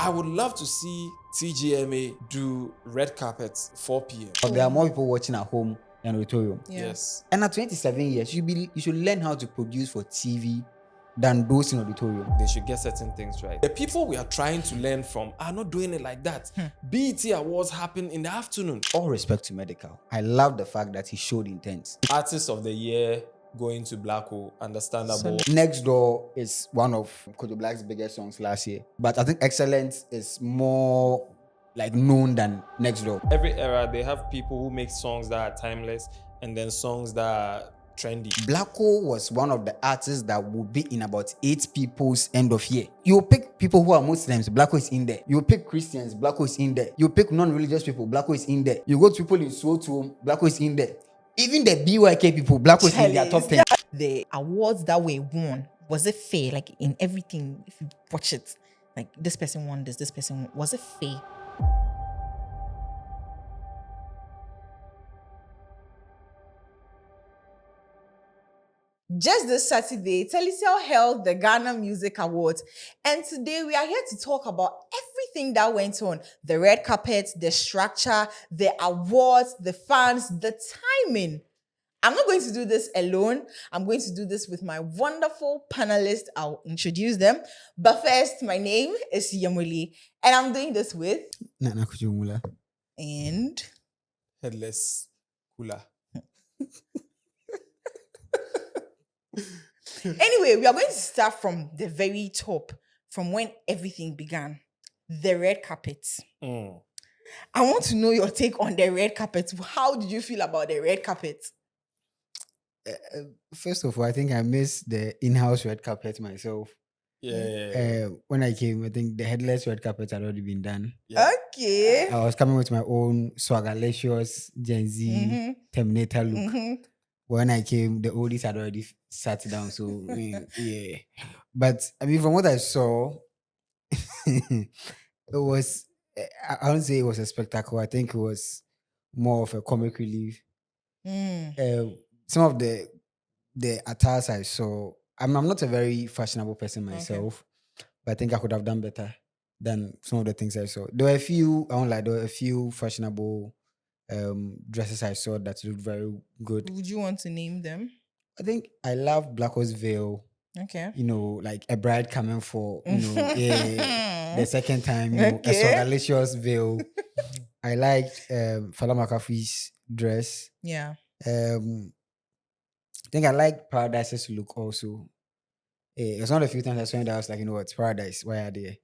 I would love to see Tgma do red carpets 4 p.m. But there are more people watching at home than auditorium. Yeah. Yes. And at 27 years, you should learn how to produce for TV than those in auditorium. They should get certain things right. The people we are trying to learn from are not doing it like that. BET Awards happen in the afternoon. All respect to Medical. I love the fact that he showed intent. Artist of the year going to Black Hole, understandable. Next Door is one of Kojo Black's biggest songs last year. But I think Excellence is more like known than Next Door. Every era, they have people who make songs that are timeless and then songs that are trendy. Black Hole was one of the artists that would be in about 8 people's end of year. You pick people who are Muslims, Black Hole is in there. You pick Christians, Black Hole is in there. You pick non-religious people, Black Hole is in there. You go to people in Soto, Black Hole is in there. Even the BYK people, Black Hole is in their top 10. The awards that were won, was it fair? Like in everything, if you watch it, like this person won this person won. Was it fair? Just this Saturday, Telecel held the Ghana Music Awards, and today we are here to talk about everything that went on: the red carpet, the structure, the awards, the fans, the timing. I'm not going to do this alone. I'm going to do this with my wonderful panelists. I'll introduce them. But first, my name is Yamuli, and I'm doing this with Nana Kujumula. and Headless Kula. Anyway, we are going to start from the very top, from when everything began. The red carpet. I want to know your take on the red carpet. How did you feel about the red carpet? First of all, I think I missed the in-house red carpet myself. Yeah. When I came, I think the headless red carpet had already been done. Yeah. Okay. I was coming with my own swagalicious Gen Z Terminator look. When I came, the oldies had already sat down. So yeah. But I mean, from what I saw, it was, I wouldn't say it was a spectacle. I think it was more of a comic relief. Some of the attires I saw, I'm not a very fashionable person myself, but I think I could have done better than some of the things I saw. There were a few, I won't lie, there were a few fashionable dresses I saw that looked very good. Would you want to name them? I think I love Black Horse Veil. Okay. You know, like a bride coming for, the second time, a Okay. swagalicious veil. I liked Fala McAfee's dress. Yeah. I think I like Paradise's look also. It was one of the few times I saw it that I was like, you know what, it's Paradise. Why are they?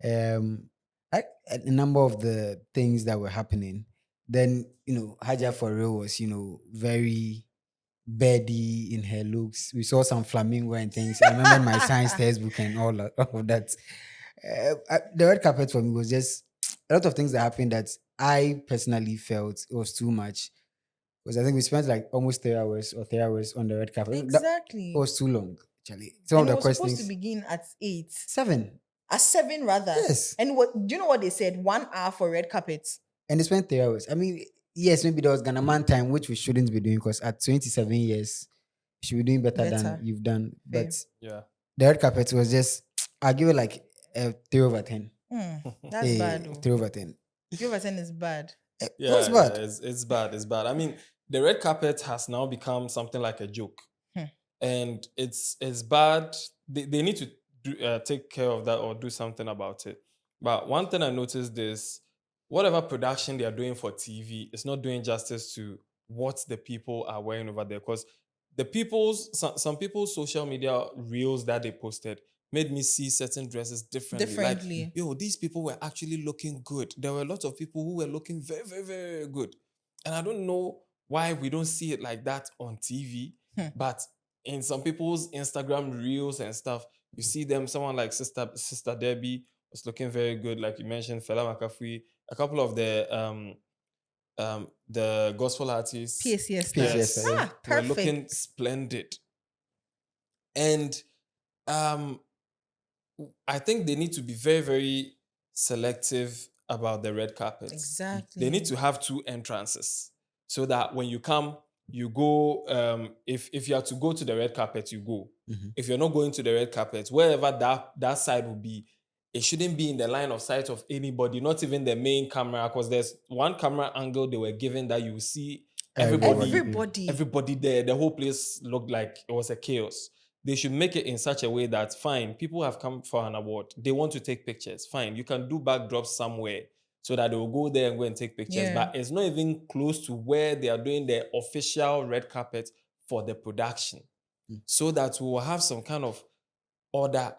A number of the things that were happening. Then, Haja for real was, very birdy in her looks. We saw some flamingo and things. I remember my science textbook and all of that. The red carpet for me was just a lot of things that happened that I personally felt it was too much. Because I think we spent like almost 3 hours on the red carpet. Exactly. It was too long, actually. Some And of it the was questions. supposed to begin at 8. 7. At 7 rather. Yes. And do you know what they said? 1 hour for red carpet. And they spent 3 hours. I mean, yes, maybe there was Ghana Man time, which we shouldn't be doing because at 27 years, you should be doing better than you've done. Fair. But Yeah. the red carpet was just, I'll give it like a 3 over 10. That's bad. 3 over 10. 3 over 10 is bad. Yeah, What's bad? It's bad. It's bad. I mean, the red carpet has now become something like a joke, and it's bad. They need to take care of that or do something about it. But one thing I noticed is whatever production they are doing for TV is not doing justice to what the people are wearing over there. Because some people's social media reels that they posted made me see certain dresses differently. Like, these people were actually looking good. There were a lot of people who were looking very, very, very good. And I don't know why we don't see it like that on TV. But in some people's Instagram reels and stuff, you see them, someone like Sister Debbie was looking very good. Like you mentioned, Fela McAfee, a couple of the gospel artists. PSS. Were Perfect. looking splendid. And I think they need to be very, very selective about the red carpet. Exactly. They need to have 2 entrances so that when you come, you go. If you have to go to the red carpet, you go. If you're not going to the red carpet, wherever that side will be, it shouldn't be in the line of sight of anybody, not even the main camera, because there's one camera angle they were given that you see everybody, Everybody. there. The whole place looked like it was a chaos. They should make it in such a way that, fine, people have come for an award. They want to take pictures. Fine, you can do backdrops somewhere so that they will go there and go and take pictures. Yeah. But it's not even close to where they are doing the official red carpet for the production. So that we will have some kind of order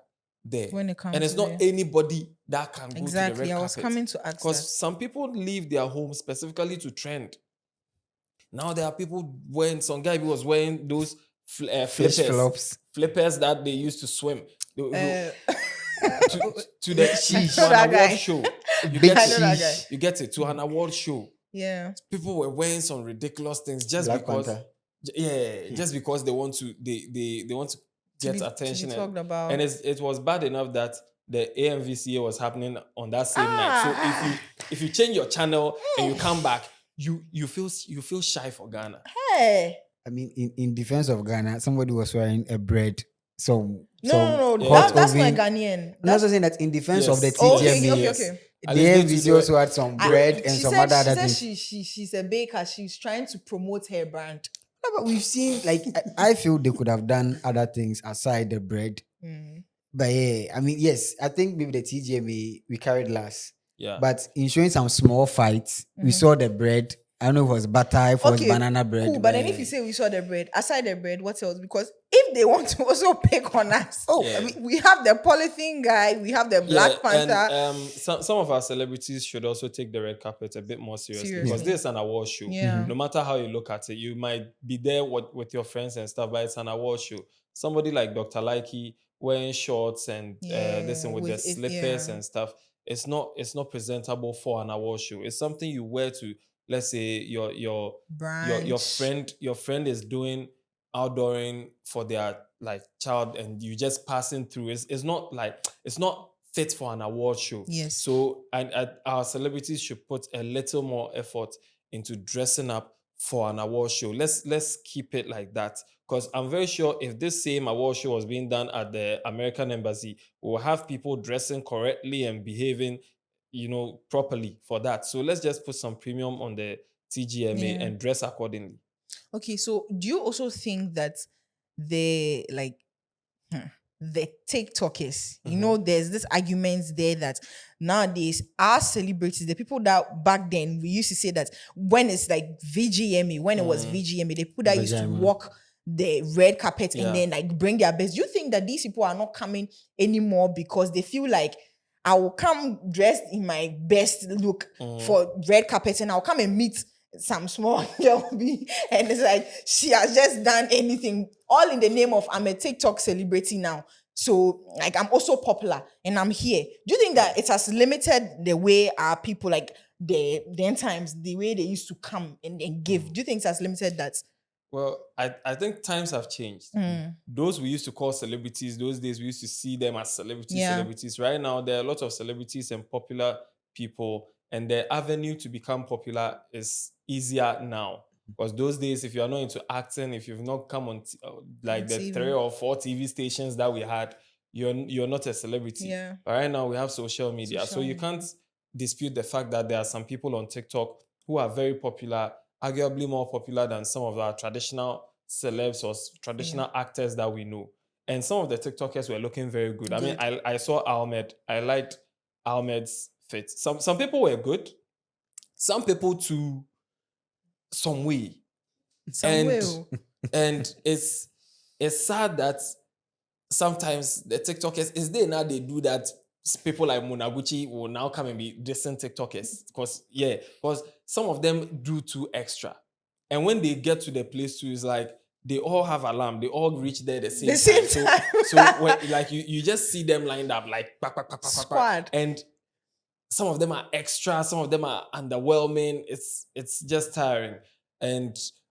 there. When it comes and it's to not it. anybody that can go to the Exactly. red I was carpet. coming to ask that. Because some people leave their home specifically to trend. Now there are people wearing, some guy was wearing those Fish flops. flippers that they used to swim. Uh, To the Sheesh. to I know that an guy. award show. You Big get I know that it. guy. sheesh. You get it, to an award show. Yeah. People were wearing some ridiculous things just Black because Panther. just because they want to they want to get attention. To be talked about. And it was bad enough that the AMVCA was happening on that same night. So if you change your channel and you come back, you feel shy for Ghana. Hey. I mean, in defense of Ghana, somebody was wearing a bread. No. hot That's not oven. Ghanaian. I'm also saying that in defense of the Yes. Oh, TGMA, okay. At the least they MVC do also had some bread and She some said, other she things. said she's a baker. She's trying to promote her brand. No, but we've seen, like, I feel they could have done other things aside the bread. But yeah, I mean, yes, I think maybe the TGMA we carried last. Yeah. But in showing some small fights, we saw the bread. I don't know if it was butter, if it was banana bread. Cool, but then if you say we saw the bread, aside the bread, what else? Because if they want to also pick on us, Yeah. I mean, we have the polythene guy, we have the Black Panther. And some of our celebrities should also take the red carpet a bit more seriously, because this is an award show. Yeah. No matter how you look at it, you might be there with your friends and stuff, but it's an award show. Somebody like Dr. Likey wearing shorts and this and with the slippers and stuff, it's not presentable for an award show. It's something you wear to, let's say your friend is doing outdooring for their like child, and you just passing through. It's not fit for an award show. Yes. So and our celebrities should put a little more effort into dressing up for an award show. Let's keep it like that, because I'm very sure if this same award show was being done at the American embassy, we'll have people dressing correctly and behaving, properly for that. So let's just put some premium on the TGMA and dress accordingly. Okay, so do you also think that the TikTokers, there's this arguments there that nowadays our celebrities, the people that back then we used to say that when it's like VGMA, when it was VGMA, the people that used to walk the red carpet and then like bring their best. Do you think that these people are not coming anymore because they feel like I will come dressed in my best look for red carpet and I'll come and meet some small girl and it's like she has just done anything all in the name of I'm a TikTok celebrity now, so like I'm also popular and I'm here. Do you think that it has limited the way our people, like the end times, the way they used to come and give? Do you think it has limited that? Well, I think times have changed. Those we used to call celebrities, those days we used to see them as celebrities. Right now, there are a lot of celebrities and popular people, and the avenue to become popular is easier now. Because those days, if you are not into acting, if you've not come on like the TV. 3 or 4 TV stations that we had, you're not a celebrity. Yeah. But right now we have social media. So you can't dispute the fact that there are some people on TikTok who are very popular, arguably more popular than some of our traditional celebs or traditional actors that we know. And some of the TikTokers were looking very good. I mean, I saw Ahmed. I liked Ahmed's fit. Some people were good. Some people to some way. And it's sad that sometimes the TikTokers, is there now they do that. People like Munaguchi will now come and be decent TikTokers because some of them do too extra. And when they get to the place too, it's like they all have alarm. They all reach there the same time. So when, like you just see them lined up like squad. And some of them are extra, some of them are underwhelming. It's just tiring.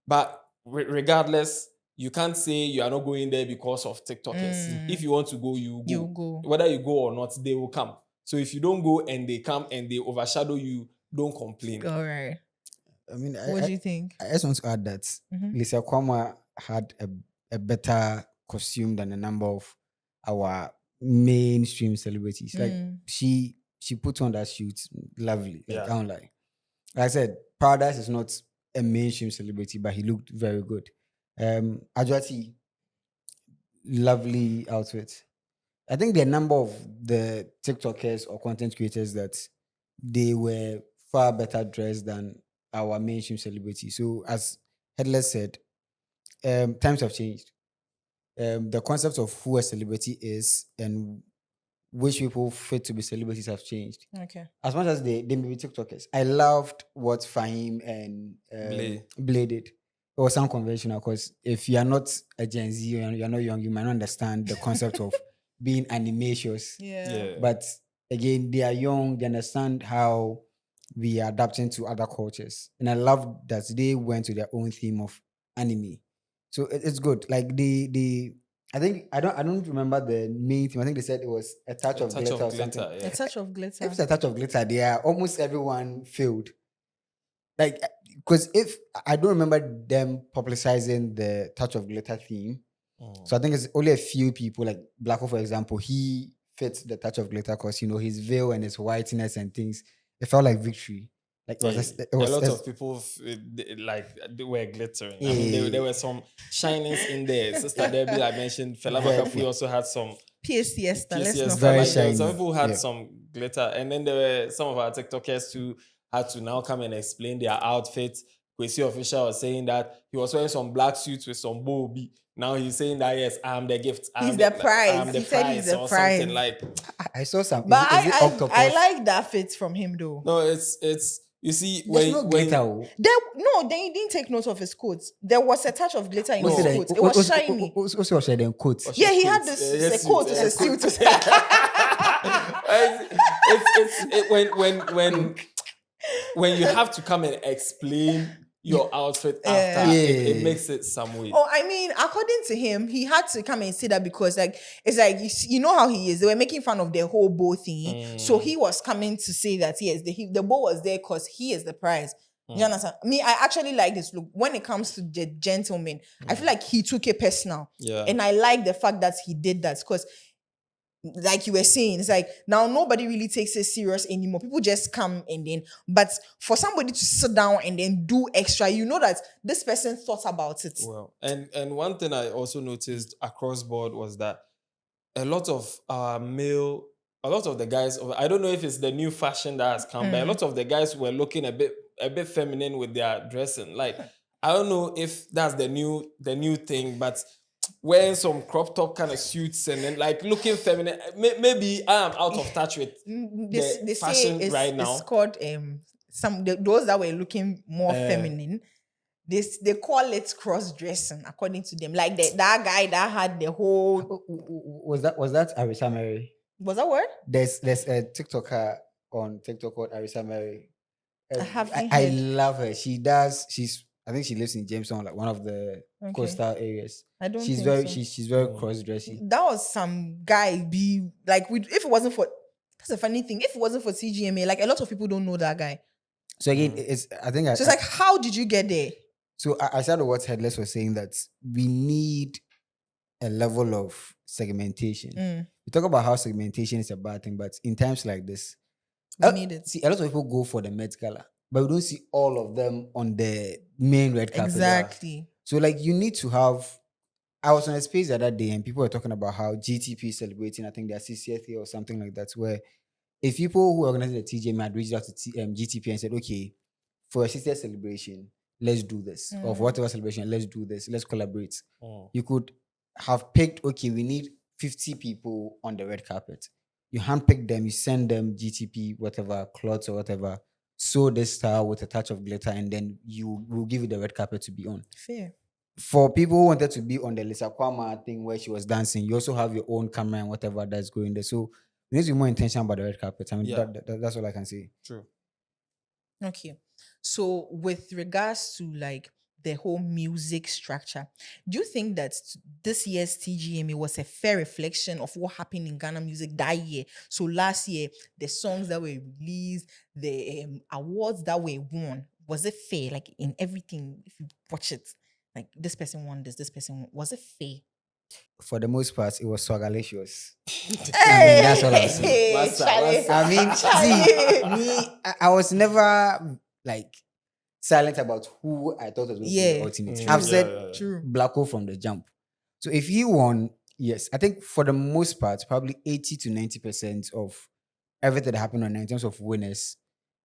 But regardless, you can't say you are not going there because of TikTokers. If you want to go, you go. Whether you go or not, they will come. So if you don't go and they come and they overshadow you, don't complain. All right. I mean, what do you think? I just want to add that Lisa Kwama had a better costume than a number of our mainstream celebrities. Like Mm. she put on that shoot, lovely. Like Yeah. I don't like I said, Paradise is not a mainstream celebrity, but he looked very good. Ajwati, lovely outfit. I think the number of the TikTokers or content creators that they were far better dressed than our mainstream celebrity. So as Headless said, times have changed. The concept of who a celebrity is and which people fit to be celebrities have changed. Okay. As much as they may be TikTokers. I loved what Fahim and Blade did. It was unconventional because if you are not a Gen Z and you're not young, you might not understand the concept of being animations. Yeah. But again, they are young, they understand how we are adapting to other cultures. And I love that they went to their own theme of anime. So it's good. Like I don't remember the main theme. I think they said it was a touch A of touch glitter of or something. glitter. A Yeah. touch of glitter. If it's a touch of glitter, there almost everyone failed. Like because if I don't remember them publicizing the touch of glitter theme. So I think it's only a few people, like Blacko, for example, he fits the touch of glitter because his veil and his whiteness and things. It felt like victory. Like it was, Yeah. it was A lot it's- of people they were glittering. I Yeah, mean, yeah, there yeah. were some shinings in there. Sister Debbie, I mentioned, Fela Very- Makafui also had some PSCS. Let's PCS. not Very Like forget. there were some shiny, people who had yeah. some glitter, and then there were some of our TikTokers who had to now come and explain their outfits. Kwesi Official was saying that he was wearing some black suits with some bobi. Now he's saying that yes, I'm the gift. He's the prize. I'm the He said prize he's the or prize. something like. I saw some. But Is it I octopus? like that fit from him though. No, it's you see There's no glitter. They didn't take note of his coat. There was a touch of glitter in No. his coat. It was shiny. Also, then coat. Yeah, he had coat. this Yes, a coat, suit, it's a coat. suit. When you have to come and explain your outfit after, it makes it some way. Oh, I mean, according to him, he had to come and say that because, like, it's like you know how he is. They were making fun of the whole bow thing, so he was coming to say that yes, the bow was there because he is the prize. You understand? Me, I actually like this look. When it comes to the gentleman, I feel like he took it personal, Yeah. and I like the fact that he did that because. Like you were saying, it's like now nobody really takes it serious anymore. People just come and then, but for somebody to sit down and then do extra, you know that this person thought about it. Well, and one thing I also noticed across board was that a lot of the guys, I don't know if it's the new fashion that has come, but a lot of the guys were looking a bit feminine with their dressing. Like I don't know if that's the new thing, but wearing some crop top kind of suits and then like looking feminine. Maybe I am out of touch with They fashion say right now. it's called those that were looking more feminine. They call it cross dressing according to them. Like that guy that had the whole Was that Arisa Mary? was that word? There's a TikToker on TikTok called Arisa Mary. I haven't I heard. love her. I think she lives in Jamestown, like one of the coastal areas. I don't She's think very so. she's very cross-dressy. That was some guy be like if it wasn't for that's a funny thing. If it wasn't for Tgma, like a lot of people don't know that guy. So again, it's I think So it's like, how did you get there? so I started what Headless was saying that we need a level of segmentation. We talk about how segmentation is a bad thing, but in times like this, We need it. See, a lot of people go for the Met Gala, but we don't see all of them on the main red carpet. Exactly. So like you need to have. I was on a space the other day and people were talking about how GTP is celebrating, I think their 60th year or something like that, where if people who organized the Tgma had reached out to GTP and said, okay, for a 60th celebration, let's do this. Or for whatever celebration, let's do this. Let's collaborate. You could have picked, okay, we need 50 people on the red carpet. You handpick them, you send them GTP, whatever, clothes or whatever, sew this style with a touch of glitter, and then we'll give you the red carpet to be on. Fair. For people who wanted to be on the Lisa Kwama thing where she was dancing, you also have your own camera and whatever that's going there. So you need to be more intentional about the red carpet. I mean, that's all I can say. True. Okay. So with regards to like the whole music structure, do you think that this year's TGMA was a fair reflection of what happened in Ghana music that year? So last year, the songs that were released, the awards that were won, was it fair? Like in everything, if you watch it, like this person won this person won. Was it fair? For the most part, it was swagalicious. I mean, that's all I'll say. Hey, Charlie. I mean, see, me, I was never like silent about who I thought was going to be the Yeah, ultimate. true. I've said yeah. True. Black Hole from the jump. So if he won, yes, I think for the most part, probably 80 to 90% of everything that happened on in terms of winners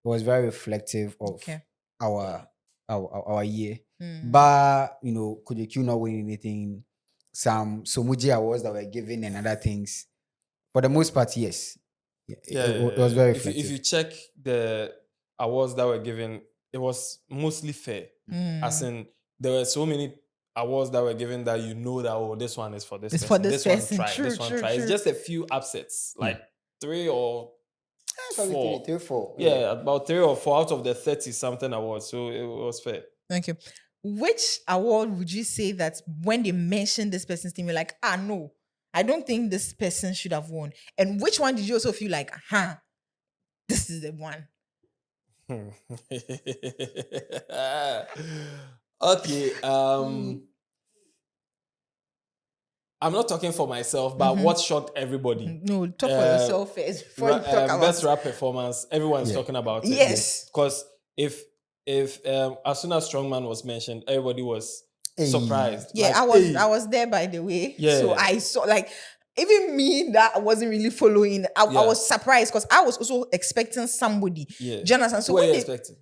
was very reflective of Okay. our our year. Mm. But could the Q not win anything? Some Somuji awards that were given and other things. For the most part, yes. It was very If reflective. you check the awards that were given, it was mostly fair. As in, there were so many awards that were given that this one is for this It's person. for this This one person. try. True, This one true, try. It's true. just a few upsets, like 3 or Probably 4. 4. Yeah, about 3 or 4 out of the 30 something awards. So it was fair. Okay. Which award would you say that when they mentioned this person's name, you're like, no, I don't think this person should have won? And which one did you also feel like, this is the one? Okay. I'm not talking for myself, but what shocked everybody? No, talk for yourself first before you talk about Best rap performance. Everyone's talking about it. Yes. Because if as soon as Strongman was mentioned, everybody was Hey. surprised. Yeah, Like, I was there, by the way. Yeah. So I saw, like, even me that wasn't really following, I was surprised because I was also expecting somebody. Yeah. Jonathan, so who are when you they, expecting?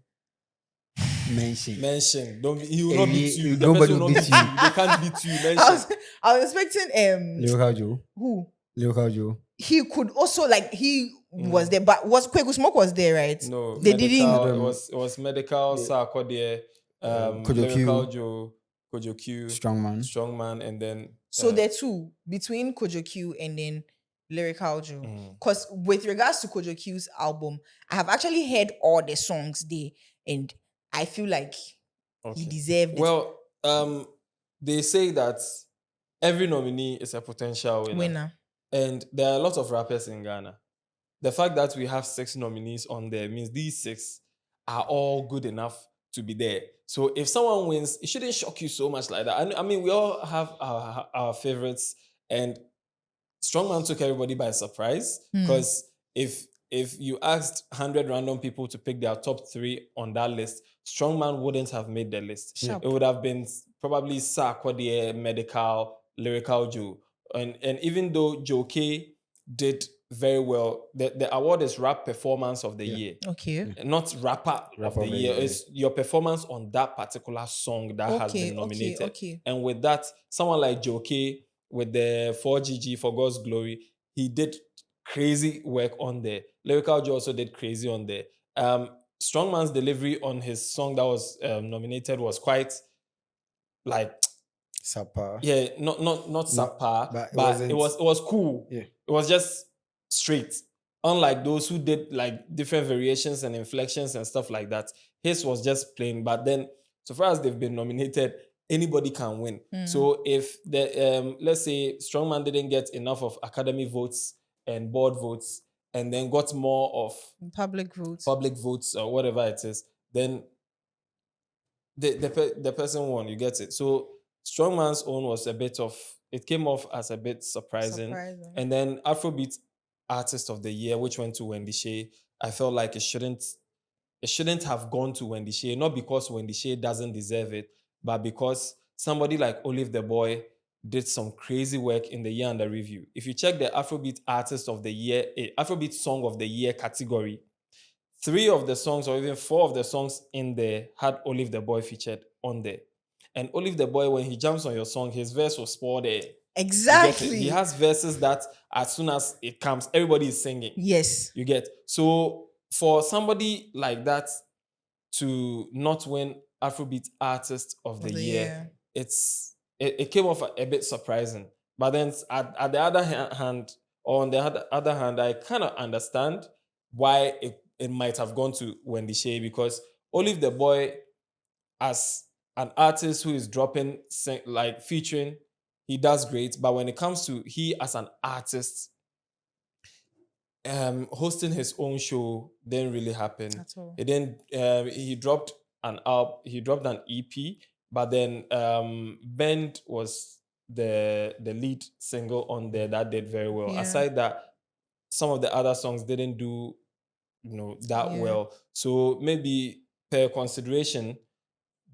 Mention. Don't he will not beat you. The Nobody person will will not beat beat you. you. They can't beat you. Mention. I was expecting Lyrical Joe. who? Lyrical Joe. He could also, like, he was there, but Kweku Smoke was there, right? No, They medical, didn't. it was medical, Sarkodie, Kojo Q. Lyrical Joe, Kojo Q, Strongman. Strongman, and then So there are two between Kojo Q and then Lyrical Joe. Mm. Because with regards to Kojo Q's album, I have actually heard all the songs there, and I feel like he deserved it. Well, they say that every nominee is a potential winner. And there are a lot of rappers in Ghana. The fact that we have 6 nominees on there means these 6 are all good enough to be there. So if someone wins, it shouldn't shock you so much like that. I mean, we all have our favorites, and Strongman took everybody by surprise because if you asked 100 random people to pick their top 3 on that list, Strongman wouldn't have made the list. Sharp. It would have been probably Sarkodie, Medical, Lyrical Joe. And even though Joe K did very well, the award is Rap Performance of the Year. Okay. Not Rapper of the Year. It's your performance on that particular song that has been nominated. Okay. And with that, someone like Joe K with the 4GG for God's Glory, he did crazy work on there. Lyrical Joe also did crazy on there. Strongman's delivery on his song that was nominated was quite like Sapa. yeah, not subpar, but it was cool. Yeah. It was just straight. Unlike those who did like different variations and inflections and stuff like that, his was just plain. But then, so far as they've been nominated, anybody can win. So if the let's say Strongman didn't get enough of Academy votes and board votes, and then got more of Public votes or whatever it is, then the person won. You get it. So Strongman's own was it came off as a bit surprising. And then Afrobeat Artist of the Year, which went to Wendy Shea, I felt like it shouldn't have gone to Wendy Shea, not because Wendy Shea doesn't deserve it, but because somebody like Olive the Boy did some crazy work in the year under review. If you check the Afrobeat Artist of the Year, Afrobeat Song of the Year category, 3 of the songs or even 4 of the songs in there had Olive the Boy featured on there. And Olive the Boy, when he jumps on your song, his verse will spoil there. Exactly. He has verses that as soon as it comes, everybody is singing. Yes. You get. So for somebody like that to not win Afrobeat Artist of the Year, it came off a bit surprising. But then at the other hand, on the other hand, I kind of understand why it might have gone to Wendy Shea, because Olive the Boy, as an artist who is dropping, like featuring, he does great. But when it comes to he as an artist, hosting his own show didn't really happen. At all. It didn't. He dropped an EP, but then Bend was the lead single on there that did very well. Yeah. Aside that, some of the other songs didn't do that Yeah. well. So maybe per consideration,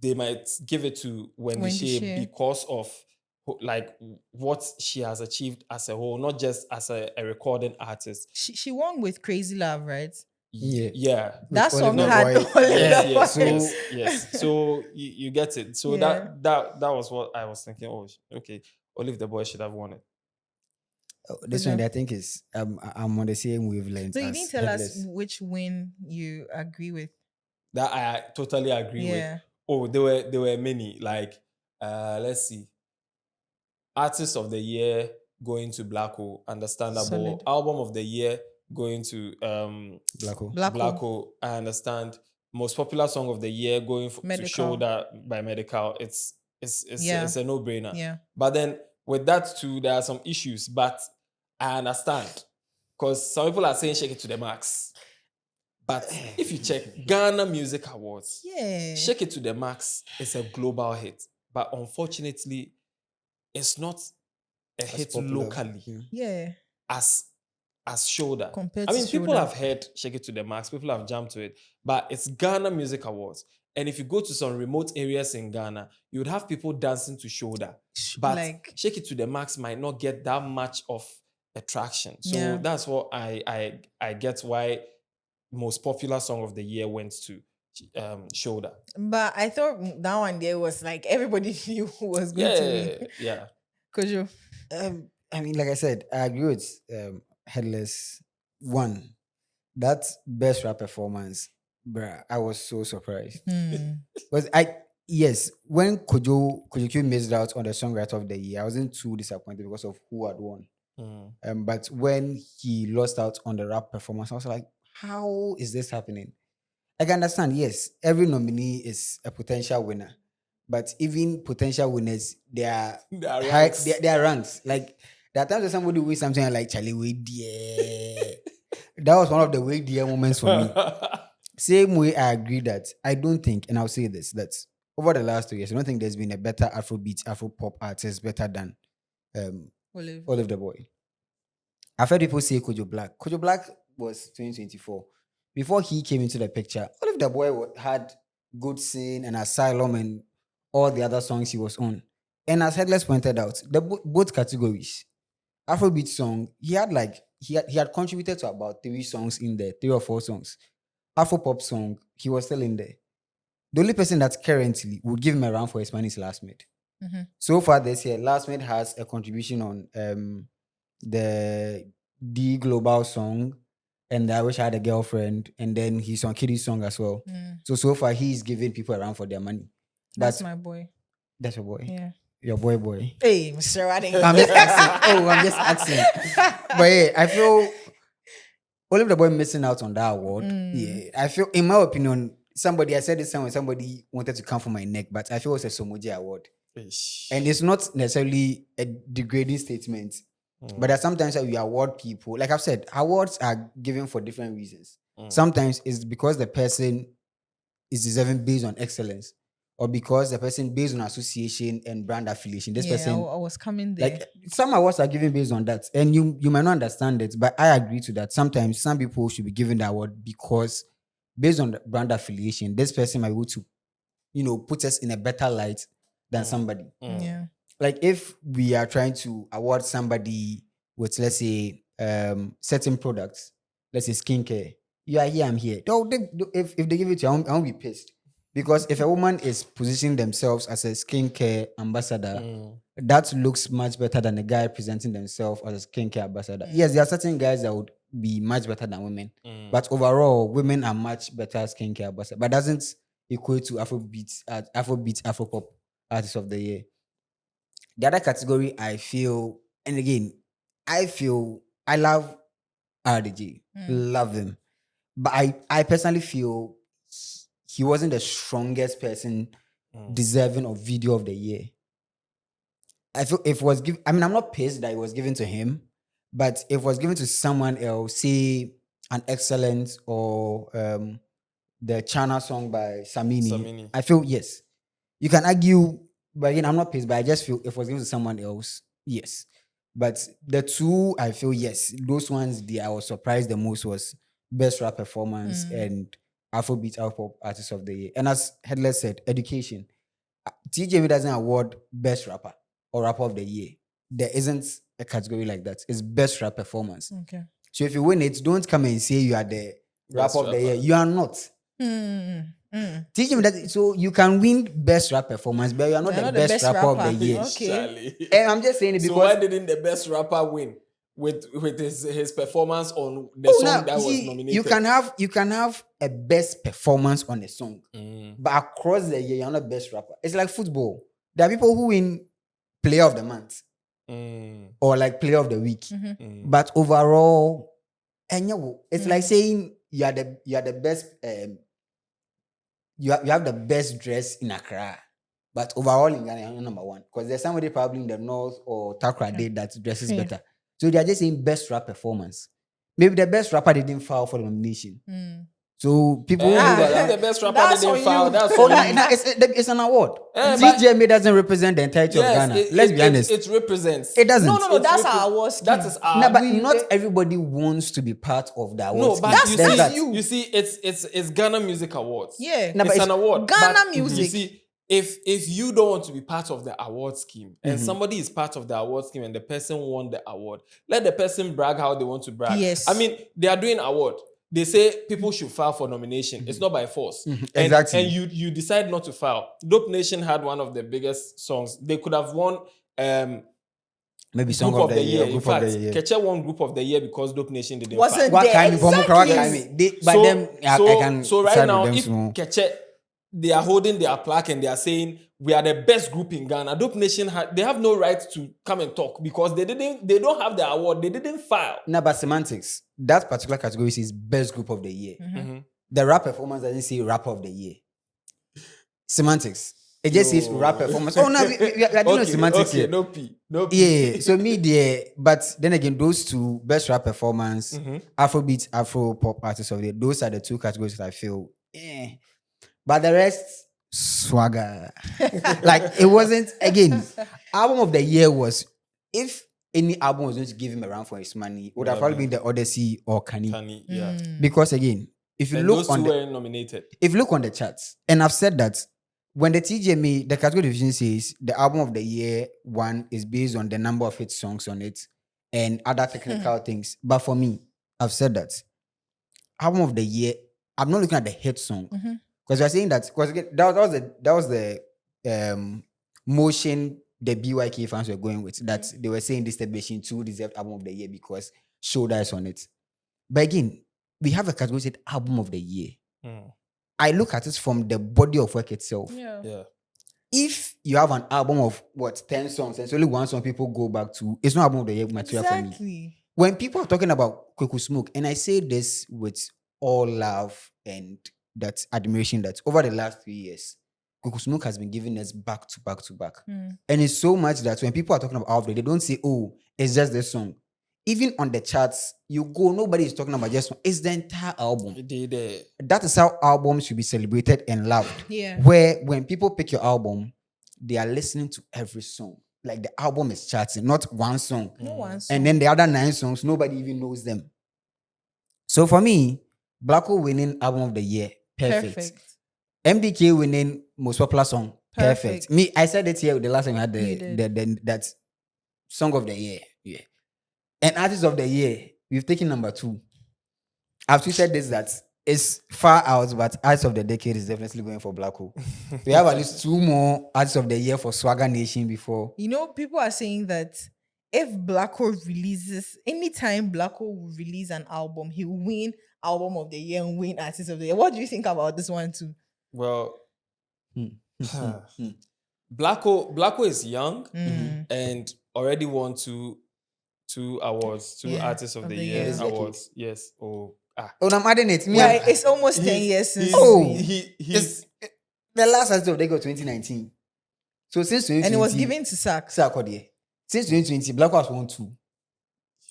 they might give it to Wendy Wendy Shea Shea. because of like what she has achieved as a whole, not just as a recording artist. She won with Crazy Love, right? Yeah. Yeah. That With song Oliver had Boy. Oliver Yes, Boy. yes, So yes. So you get it. So Yeah. that was what I was thinking. Oh, okay. Olive the Boy should have won it. this one I think is I'm on the same wavelength So you as didn't tell us Headless. which win you agree with. That I totally agree with. Yeah. Oh, there were many. Like let's see. Artist of the Year going to Black Hole, understandable. Solid. Album of the Year going to Black Hole. Black Black Hole. Hole, I understand. Most popular song of the year going to Medical. Shoulder by Medical. It's Yeah. it's a no-brainer. Yeah. But then with that too, there are some issues. But I understand. Because some people are saying shake it to the max. But if you check Ghana Music Awards, Yeah. Shake It to the Max is a global hit. But unfortunately, it's not a hit popular. locally Yeah. as Shoulder. Compared I to mean, people Shoulder. have heard Shake It to the Max, people have jumped to it, but it's Ghana Music Awards. And if you go to some remote areas in Ghana, you would have people dancing to Shoulder. But like Shake It to the Max might not get that much of attraction. So Yeah. that's what I get why most popular song of the year went to Shoulder. But I thought that one there was like everybody knew who was going to win. Yeah. Kojo. I mean, like I said, I agree with Headless. One, that best rap performance, bruh, I was so surprised. Because yes, when Kojo Q missed out on the songwriter of the year, I wasn't too disappointed because of who had won. But when he lost out on the rap performance, I was like, how is this happening? I can understand, yes, every nominee is a potential winner. But even potential winners, they are There are high, ranks. they are ranks. Like there are times that somebody wins something like Charlie Wade. That was one of the Wade moments for me. Same way, I agree that I don't think, and I'll say this, that over the last 2 years, I don't think there's been a better Afrobeat, Afropop artist better than Olive the Boy. I've heard people say Kojo Black. Kojo Black was 2024. Before he came into the picture, Olive the Boy had Good Sin and Asylum and all the other songs he was on. And as Headless pointed out, both categories, Afrobeat song, he had contributed to about 3 songs in there, 3 or 4 songs. Afropop song, he was still in there. The only person that currently would give him a run for his money is Last Mid. So far this year, Last Mid has a contribution on the D Global song and I Wish I Had a Girlfriend, and then he's on Kitty's song as well. So far he's giving people a run for their money. That's my boy. That's your boy. Yeah. Your boy. Hey, Mr. Rading. I'm just asking. I'm just asking. But yeah, I feel Olive the Boy missing out on that award. Yeah, I feel, in my opinion, I said this time when somebody wanted to come for my neck, but I feel it's a Somoji award. And it's not necessarily a degrading statement, but there are sometimes that we award people. Like I've said, awards are given for different reasons. Sometimes it's because the person is deserving based on excellence, or because the person based on association and brand affiliation. This person, I was coming there. like some awards are given based on that, and you might not understand it, but I agree to that. Sometimes some people should be given the award because based on the brand affiliation, this person might be able to, put us in a better light than somebody. Yeah. Like if we are trying to award somebody with, let's say, certain products, let's say skincare, you are here, I'm here. If they give it to you, I won't be pissed. Because if a woman is positioning themselves as a skincare ambassador, that looks much better than a guy presenting themselves as a skincare ambassador. Yes, there are certain guys that would be much better than women. But overall, women are much better skincare ambassadors. But doesn't equate to Afrobeat, Afropop artist of the year. The other category I feel, and again, I love RDJ. Love him. But I personally feel he wasn't the strongest person deserving of video of the year. I feel if it was given, I mean, I'm not pissed that it was given to him, but if it was given to someone else, say an Excellence or the Chana song by Samini, I feel yes. You can argue But again, I'm not pissed, but I just feel if it was given to someone else, yes. But the two, I feel yes, those ones I was surprised the most was best rap performance and Afrobeat Afro Artist of the Year. And as Headless said, education. Tgma doesn't award best rapper or rapper of the year. There isn't a category like that. It's best rap performance. Okay. So if you win it, don't come and say you are the Best rapper of the year. rapper. You are not. Tgma does, so you can win best rap performance, but you are not, You're the, best rapper of the year. Okay. Charlie. And I'm just saying it So because why didn't the best rapper win with his performance on the oh, song now, that was see, nominated? you can have a best performance on a song, but across the year you're not best rapper. It's like football. There are people who win player of the month or like player of the week, but overall, and it's like saying you are the best. You have the best dress in Accra, but overall in Ghana you're number one because there's somebody probably in the north or Takra Day that dresses Yeah. better. So they are just saying best rap performance. Maybe the best rapper didn't file for the nomination. So people who But that, if the best rapper That's didn't on foul, you. that's oh, on you. it's an award. Eh, but- TGMA doesn't represent the entirety of Yes, Ghana. Let's be honest. It represents. It doesn't. No, It that's repre- our award scheme. That is our. No, but not everybody wants to be part of the award No, scheme. but you There's see, that. you see, it's Ghana Music Awards. Yeah. No, but it's an award. Ghana But Music. You see, if you don't want to be part of the award scheme and somebody is part of the award scheme and the person won the award, let the person brag how they want to brag. Yes. I mean, they are doing award. They say people should file for nomination. It's not by force. Exactly. And you decide not to file. Dope Nation had one of the biggest songs. They could have won Maybe song Group of the year. In Group fact, of the year. Keche won Group of the Year because Dope Nation didn't Wasn't file. What there. kind of Exactly. but then I can so right side now, with them if small. Keche, they are holding their plaque and they are saying we are the best group in Ghana. Dope Nation they have no right to come and talk because they don't have the award. They didn't file. No, but semantics. That particular category says best group of the year. The rap performance doesn't say rapper of the year. Semantics. It just says rap performance. Oh no, we are doing semantics here. No P. Yeah, so me there, but then again, those two best rap performance, Afrobeat, Afro pop artists of the year, those are the two categories that I feel. But the rest, swagger. Like it wasn't again. Album of the year was if any album was going to give him a run for his money, it would have probably been the Odyssey or Kani. Yeah. Because again, if you And look those on two the were nominated. if you look on the charts, and I've said that when the TGMA, the category division says the album of the year one is based on the number of hit songs on it and other technical things. But for me, I've said that album of the year, I'm not looking at the hit song because we're saying that because that was the motion the BYK fans were going with that they were saying this Distribution 2 deserved album of the year because Shoulder is on it. But again, we have a category said album of the year. I look at it from the body of work itself. Yeah. If you have an album of 10 songs and it's only one song people go back to, it's not album of the year material for me. Exactly. When people are talking about Kweku Smoke, and I say this with all love and that admiration that over the last 3 years, Kweku Smoke has been giving us back to back to back. And it's so much that when people are talking about album, they don't say, oh, it's just this song. Even on the charts, you go, nobody is talking about just one. It's the entire album. That is how albums should be celebrated and loved. Yeah. Where when people pick your album, they are listening to every song. Like the album is charting, not one song. No one song. And then the other 9 songs, nobody even knows them. So for me, Black Hole winning album of the year, perfect. MDK winning most popular song, perfect. Me, I said it here the last time I had that song of the year. Yeah. And artist of the year, we've taken number 2. I've tweeted this that it's far out, but artist of the decade is definitely going for Black Hole. We have at least 2 more artists of the year for Swagger Nation before. You know, people are saying that if Black Hole releases, anytime Black Hole will release an album, he will win album of the year and win artist of the year. What do you think about this one too? Well, Black Hole is young and already won two awards, two artists of the year awards. Yes. Oh, I'm adding it. Yeah, it's almost 10 years since. He's the last artist of the year 2019. So since 2020, and it was given to Sack. Since 2020, Black Hole has won 2.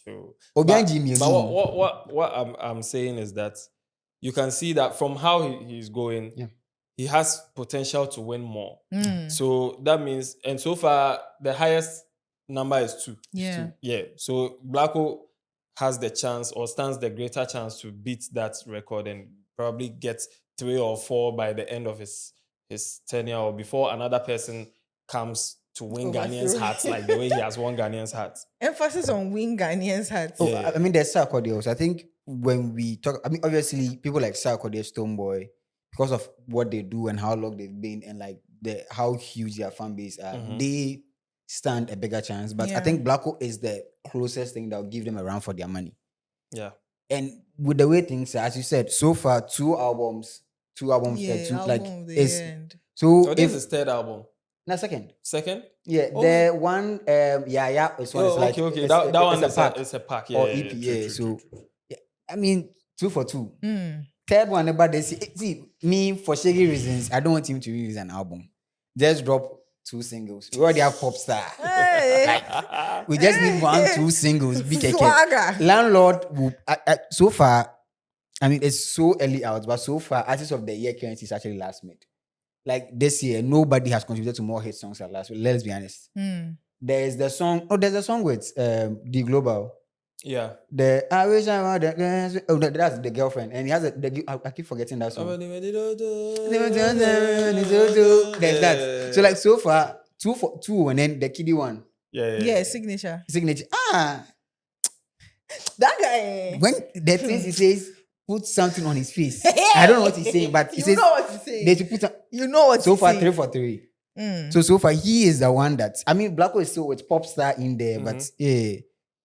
Sure. But what I'm saying is that you can see that from how he's going, he has potential to win more. So that means, and so far the highest number is 2. Yeah. Yeah. So Blacko has the chance or stands the greater chance to beat that record and probably get 3 or 4 by the end of his tenure or before another person comes to win Ghanaians' Overthrow. hearts like the way he has won Ghanaians' hearts. Emphasis on win Ghanaians' hearts. Oh, Yeah. I mean, there's Sarkodie also. I think when we talk, I mean, obviously, people like Sarkodie, Stoneboy, because of what they do and how long they've been and like how huge their fan base are, they stand a bigger chance. But I Yeah. think Blacko is the closest thing that will give them a run for their money. Yeah. And with the way things are, as you said, so far, two albums, Yeah, two, album like of the it's end. so. Oh, this is his third album. No, second. Second? Yeah, Oh. the one, yeah, it's one. Oh, it's like okay. it's, That one it's a pack is a pack. Yeah, or yeah, EP. yeah. Yeah, True, so true. yeah, I mean, 2 for 2. Mm. Third one about this. See, me for shaggy reasons, I don't want him to release an album. Just drop 2 singles. We already have Popstar. Hey. We just need 1-2 singles. BKK. Swagger. Landlord will, so far, I mean, it's so early out, but so far, Artist of the Year currency is actually last mid. Like this year, nobody has contributed to more hit songs than last week. Let's be honest. There's the song. Oh, there's a song with The Global. Yeah. The I wish I were the. Oh, that's the girlfriend, and he has I keep forgetting that song. There's that. So like so far, 2 for 2, and then the kiddie one. Yeah, signature. Signature. That guy. When the things he says, put something on his face. I don't know what he's saying, but he You says know what he's saying. they should put You know what so he's far saying. 3 for 3. So far he is the one that I mean Blacko is still with Popstar in there, but yeah.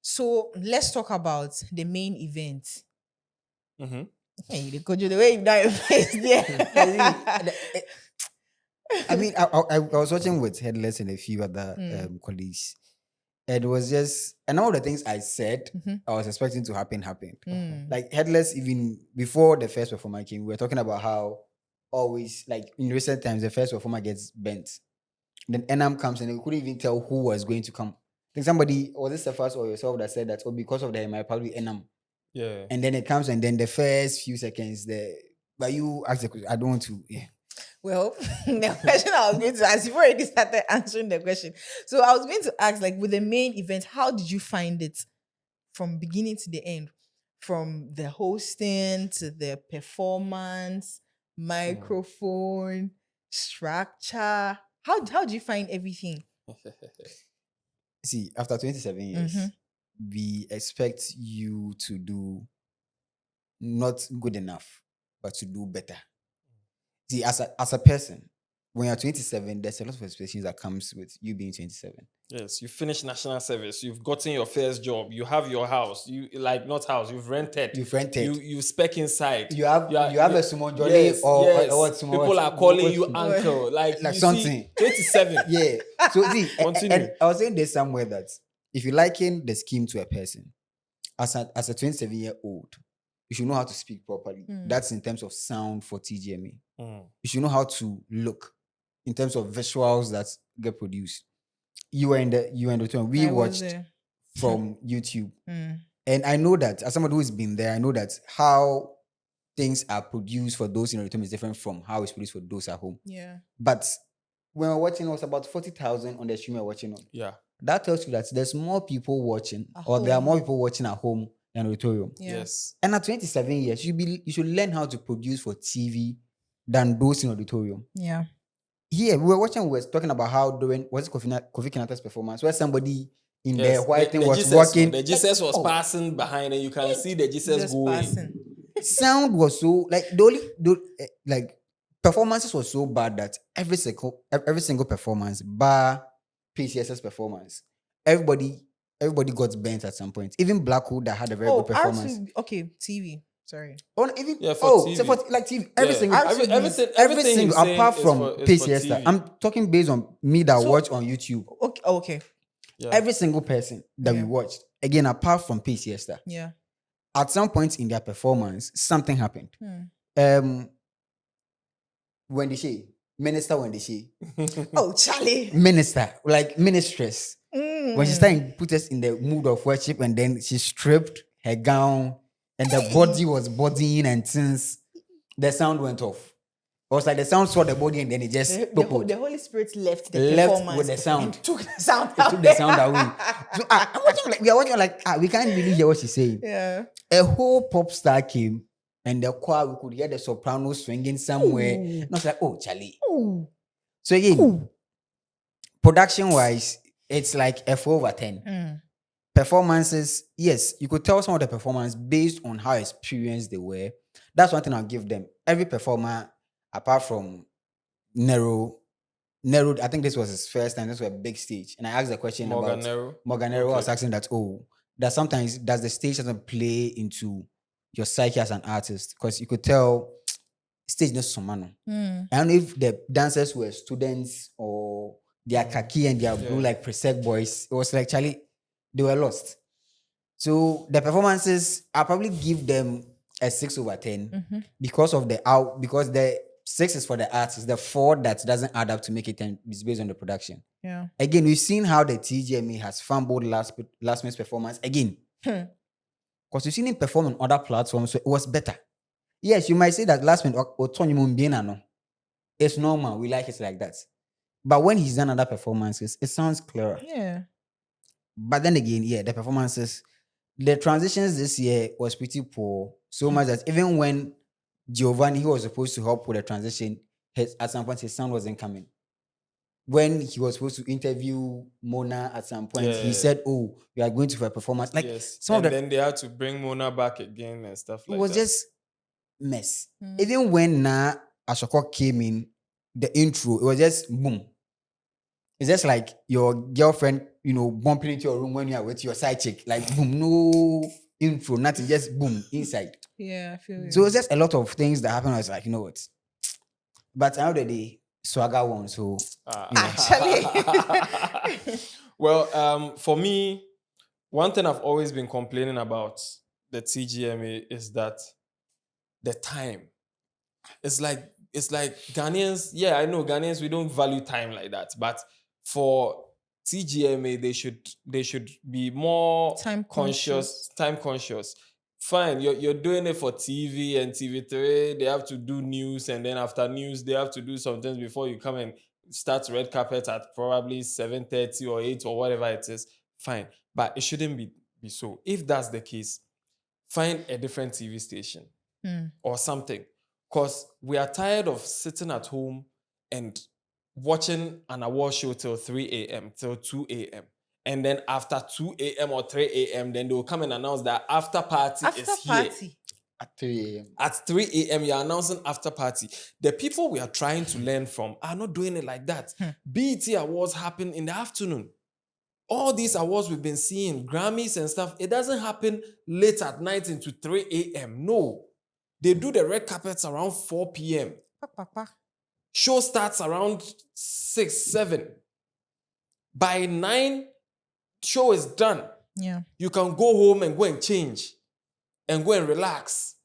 So let's talk about the main event. Mm-hmm. Hey, the way you done your face there. I mean, I was watching with Headless and a few other colleagues. It was just, and all the things I said, I was expecting to happen. Like Headless, even before the first performer came, we were talking about how always, like in recent times, the first performer gets bent. Then Enam comes and we couldn't even tell who was going to come. I think somebody, was it Cephas or yourself that said that, oh, because of the might probably Enam. Yeah. And then it comes and then the first few seconds, but you ask the question, I don't want to, yeah. Well, the question I was going to ask, you've already started answering the question. So I was going to ask, like, with the main event, how did you find it from beginning to the end? From the hosting to the performance, microphone, structure. How do you find everything? See, after 27 years, we expect you to do not good enough, but to do better. See, as a person, when you're 27, there's a lot of expectations that comes with you being 27. Yes, you finished national service. You've gotten your first job. You have your house. You like not house. You've rented. You spec inside. You have a small jolly yes, or yes. small. People are calling you uncle. Like you something. See, 27. Yeah. So see, Continue. and I was saying this somewhere that if you liken the scheme to a person, as a 27-year-old, you should know how to speak properly. That's in terms of sound for Tgma. You should know how to look in terms of visuals that get produced. You were in the tour. We watched from YouTube. And I know that as somebody who's been there, I know that how things are produced for those in the room is different from how it's produced for those at home. Yeah. But when we're watching, it was about 40,000 on the stream we're watching on. Yeah. That tells you that there's more people watching, At there are home. more people watching at home than auditorium. Yeah. Yes. And at 27 years, you should learn how to produce for TV than those in auditorium. Yeah. Here, we were talking about how during, was it Kofi Kinata's performance, where somebody in Yes. the white thing the was Jesus, walking. The Jesus was Oh. passing behind, and you can see the Jesus Just going. passing. Sound was so, like, performances was so bad that every single performance, bar PCS's performance, everybody got bent at some point. Even Blacko that had a very good performance. Okay, TV. Sorry. Oh, even Yeah, for so TV. for like TV, every Yeah. single Everything single he's saying apart is from for PCS. TV. I'm talking based on me that So- watch on YouTube. Okay. Yeah. Every single person that we Yeah. watched, again, apart from PCS, Yeah. at some point in their performance, something happened. When they say Oh, Charlie. minister, like ministress. When she Mm. started to put us in the mood of worship, and then she stripped her gown, and the body was bodying, and since the sound went off. It was like the sound saw the body and then it just The Holy Spirit left the left performance with the sound. and took the sound It took the sound away. So I'm watching like we are watching like we can't really hear what she's saying. Yeah. A whole pop star came and the choir we could hear the soprano swinging somewhere. And I was like, oh Charlie. Ooh. So again, production wise, it's like a 4/10. Performances, yes, you could tell some of the performance based on how experienced they were. That's one thing I'll give them. Every performer, apart from Nero, I think this was his first time. This was a big stage. And I asked the question about Morgan Nero. I was asking that, that sometimes does the stage doesn't play into your psyche as an artist? Because you could tell stage no sumano. I don't know if the dancers were students or they are khaki and they are blue like Presec boys. It was like Charlie, they were lost. So the performances, I'll probably give them a 6/10 because of because the 6 is for the artist, the 4 that doesn't add up to make it 10 is based on the production. Yeah. Again, we've seen how the Tgma has fumbled last month's performance again. Because you've seen him perform on other platforms, so it was better. Yes, you might say that last minute it's normal. We like it like that. But when he's done other performances, it sounds clearer. Yeah. But then again, the performances, the transitions this year was pretty poor. So much that even when Giovanni, who was supposed to help with the transition, at some point his sound wasn't coming. When he was supposed to interview Mona at some point, he said, "Oh, we are going to for a performance." Like then they had to bring Mona back again and stuff like that. It was just mess. Even when Ashoko came in, the intro, it was just boom. It's just like your girlfriend, bumping into your room when you are with your side chick. Like boom, no intro, nothing, just boom inside. Yeah, I feel you. So it's just a lot of things that happen. I was like, you know what? But at the end of the day, Swagger won. So actually, well, for me, one thing I've always been complaining about the Tgma is that the time. It's like Ghanaians. Yeah, I know Ghanaians, we don't value time like that. But for Tgma, they should be more time conscious. Fine, you're doing it for TV and TV3. They have to do news, and then after news, they have to do some things before you come and start red carpet at probably 7:30 or 8 or whatever it is. Fine, but it shouldn't be so. If that's the case, find a different TV station or something. Because we are tired of sitting at home and watching an award show till 3 a.m., till 2 a.m. And then after 2 a.m. or 3 a.m., then they will come and announce that after party is here. At 3 a.m. At 3 a.m., you're announcing after party. The people we are trying to learn from are not doing it like that. BET Awards happen in the afternoon. All these awards we've been seeing, Grammys and stuff, it doesn't happen late at night into 3 a.m. No. They do the red carpets around 4 p.m. Show starts around 6, 7. By 9, show is done. Yeah. You can go home and go and change and go and relax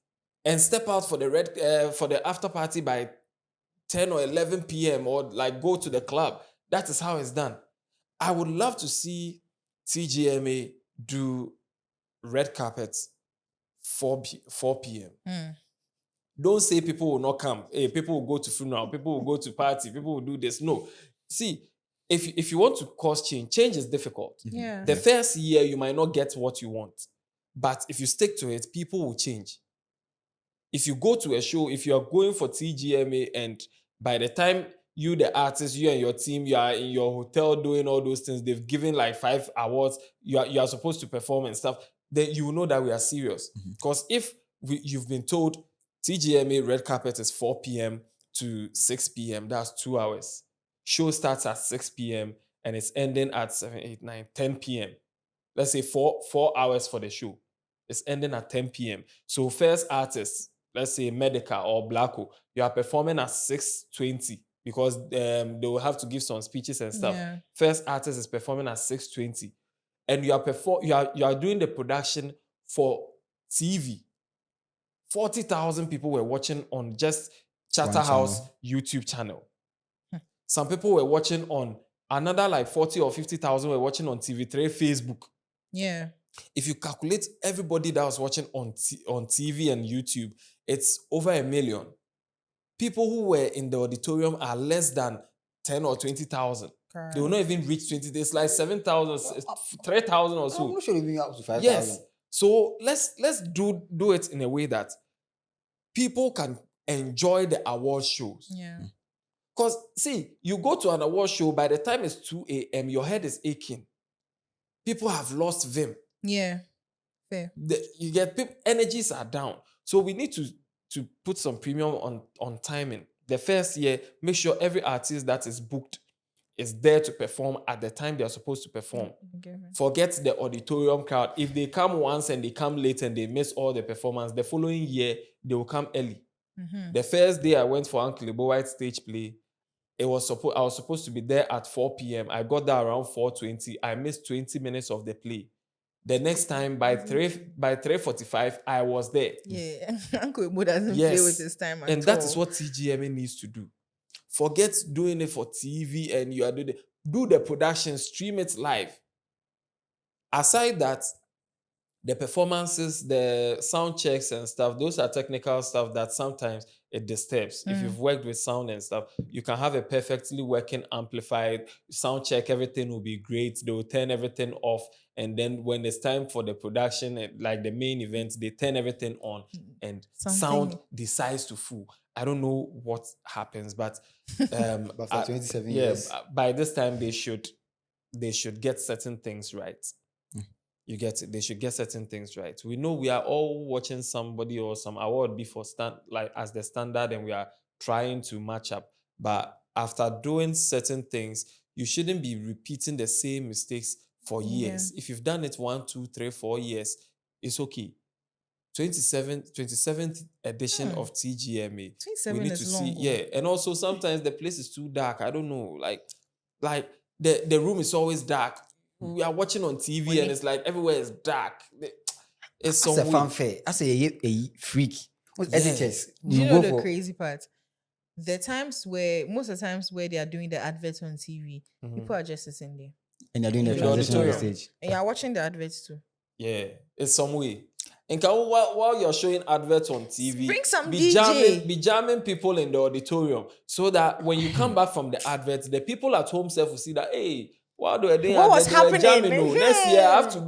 and step out for the after party by 10 or 11 p.m. or like go to the club. That is how it's done. I would love to see Tgma do red carpets 4 p.m. Don't say people will not come. Hey, people will go to funeral. People will go to party. People will do this. No. See, if you want to cause change is difficult. Yeah. The first year, you might not get what you want. But if you stick to it, people will change. If you go to a show, if you are going for Tgma and by the time you, the artist, you and your team, you are in your hotel doing all those things, they've given like 5 awards, you are supposed to perform and stuff, then you will know that we are serious. Because if you've been told Tgma red carpet is 4 p.m. to 6 p.m., that's 2 hours. Show starts at 6 p.m. and it's ending at 7, 8, 9, 10 p.m. Let's say 4 hours for the show. It's ending at 10 p.m. So first artist, let's say Medica or Blacko, you are performing at 6:20 because they will have to give some speeches and stuff. Yeah. First artist is performing at 6:20. And you are doing the production for TV. 40,000 people were watching on just Chatterhouse YouTube channel. Some people were watching on another like 40 or 50,000 were watching on TV3 Facebook. Yeah. If you calculate everybody that was watching on TV and YouTube, it's over 1 million people who were in the auditorium are less than 10 or 20,000. They will not even reach 20. It's like 7,000, 3,000 or I'm so. not sure even up to 5,000. Yes. So let's do it in a way that people can enjoy the award shows. Yeah. Because see, you go to an award show, by the time it's 2 a.m., your head is aching. People have lost vim. Yeah. Fair. You get people, energies are down. So we need to put some premium on timing. The first year, make sure every artist that is booked is there to perform at the time they are supposed to perform. Okay. Forget the auditorium crowd. If they come once and they come late and they miss all the performance, the following year they will come early. The first day I went for Uncle Lebo White stage play, I was supposed to be there at 4 p.m. I got there around 4:20. I missed 20 minutes of the play. The next time by 3:45, I was there. Yeah. Uncle Ibo doesn't play with his time at And that is all. what Tgma needs to do. Forget doing it for TV and you are doing do the production, stream it live. Aside that, the performances, the sound checks and stuff, those are technical stuff that sometimes it disturbs. If you've worked with sound and stuff, you can have a perfectly working amplified sound check, everything will be great. They will turn everything off. And then when it's time for the production, like the main event, they turn everything on and sound decides to fool. I don't know what happens, but But for 27 yeah, years. by this time they should get certain things right. You get it. They should get certain things right. We know we are all watching somebody or some award before as the standard, and we are trying to match up. But after doing certain things, you shouldn't be repeating the same mistakes for years. If you've done it 1, 2, 3, 4 years, it's okay. 27th edition of Tgma. 27 we need is to long, see, yeah. And also sometimes the place is too dark. I don't know, like the room is always dark. We are watching on TV and it's like everywhere is dark. It's That's a some fanfare. That's a freak. What's Yeah. SHS? Do you You know go the for- crazy part? Most of the times where they are doing the adverts on TV, people are just sitting there. And you're doing the In the transition on the auditorium. stage. And you're watching the adverts too. Yeah, it's some way. And while you're showing adverts on TV, Bring some be DJ. jamming people in the auditorium so that when you come back from the adverts, the people at home self will see that, hey, what was happening? Jamming, oh. Next year I have to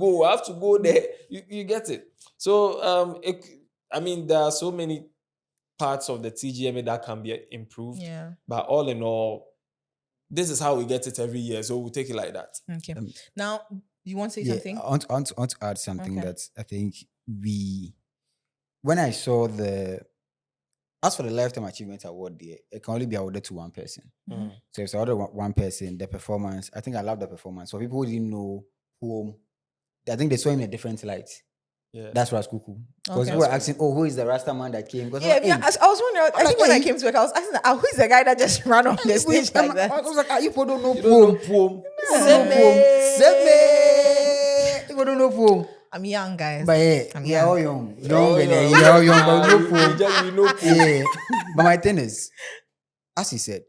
go there. You get it. So there are so many parts of the Tgma that can be improved. Yeah. But all in all, this is how we get it every year. So we'll take it like that. Okay. Now, you want to say Yeah, something? I want to add something Okay. that I think when I saw as for the Lifetime Achievement Award, it can only be awarded to one person. So if it's awarded one person, the performance, I think I love the performance. For people who didn't know I think they saw him in a different light. Yeah. That's Raskuku. Because Okay. people were asking, oh, who is the Rasta man that came? Because Yeah, I was wondering. I think when I came to work, I was asking, who is the guy that just ran on the stage like that? I was like, you people don't know You don't know poem. poem. Seme. People don't know poem. I'm young, guys. But yeah, I'm we are all young. We're all Young, young. we are all young, but we know We poem. know poem. Yeah. But my thing is, as he said,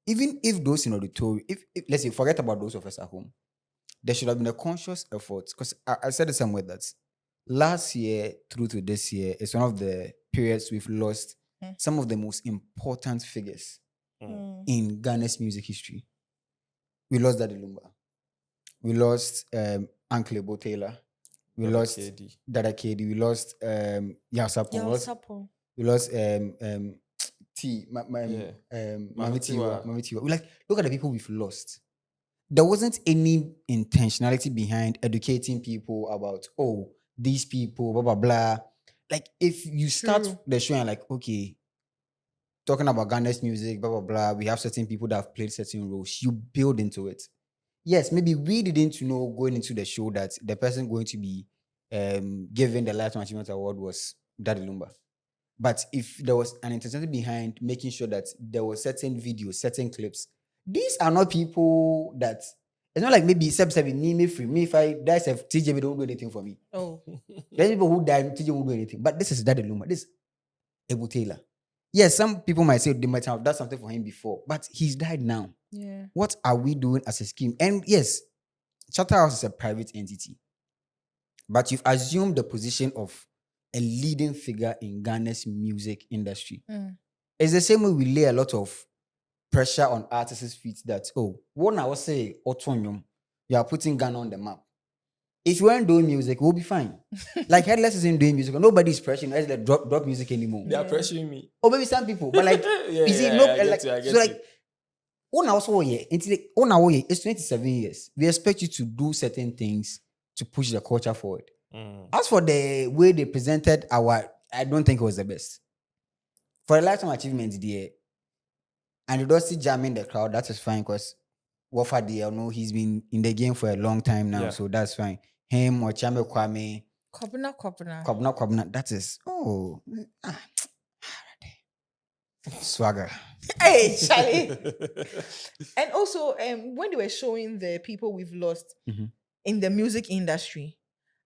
even if those in auditorium, if let's say, forget about those of us at home, there should have been a conscious effort. Because I said it somewhere that last year through to this year is one of the periods we've lost some of the most important figures in Ghana's music history. We lost Daddy Lumba. We lost Uncle Ebo Taylor. We Dada lost KD. Dada KD. We lost Yasapo. We lost Mami Tiwa. We look at the people we've lost. There wasn't any intentionality behind educating people about, oh, these people, blah, blah, blah. Like, if you start the show and like, okay, talking about Ghana's music, blah, blah, blah, we have certain people that have played certain roles, you build into it. Yes, maybe we didn't know going into the show that the person going to be given the Lifetime Achievement Award was Daddy Lumba. But if there was an intentionality behind making sure that there were certain videos, certain clips, these are not people that, it's not like maybe me free. Me, if I die, TJ don't do anything for me. Oh. There's people who die, TJ won't do anything. But this is Daddy Lumba. This is Ebo Taylor. Yes, some people might say they might have done something for him before, but he's died now. Yeah. What are we doing as a scheme? And yes, Charterhouse is a private entity, but you've assumed the position of a leading figure in Ghana's music industry. it's the same way we lay a lot of pressure on artists' feet that, when I was say autonomous, you are putting Ghana on the map. If you weren't doing music, we'll be fine. Like Headless isn't doing music. Nobody's pressuring us to drop music anymore. They are pressuring me. Or maybe some people. But like, you see, I like, get so like, you. it's 27 years. We expect you to do certain things to push the culture forward. As for the way they presented I don't think it was the best. For a lifetime achievement there, and you don't see jamming the crowd, that is fine because Wafa there, he's been in the game for a long time now, Yeah. so that's fine. Him or Chame Kwame, Kwabena. that is swagger. Hey, Charlie. And also, when they were showing the people we've lost Mhm. in the music industry,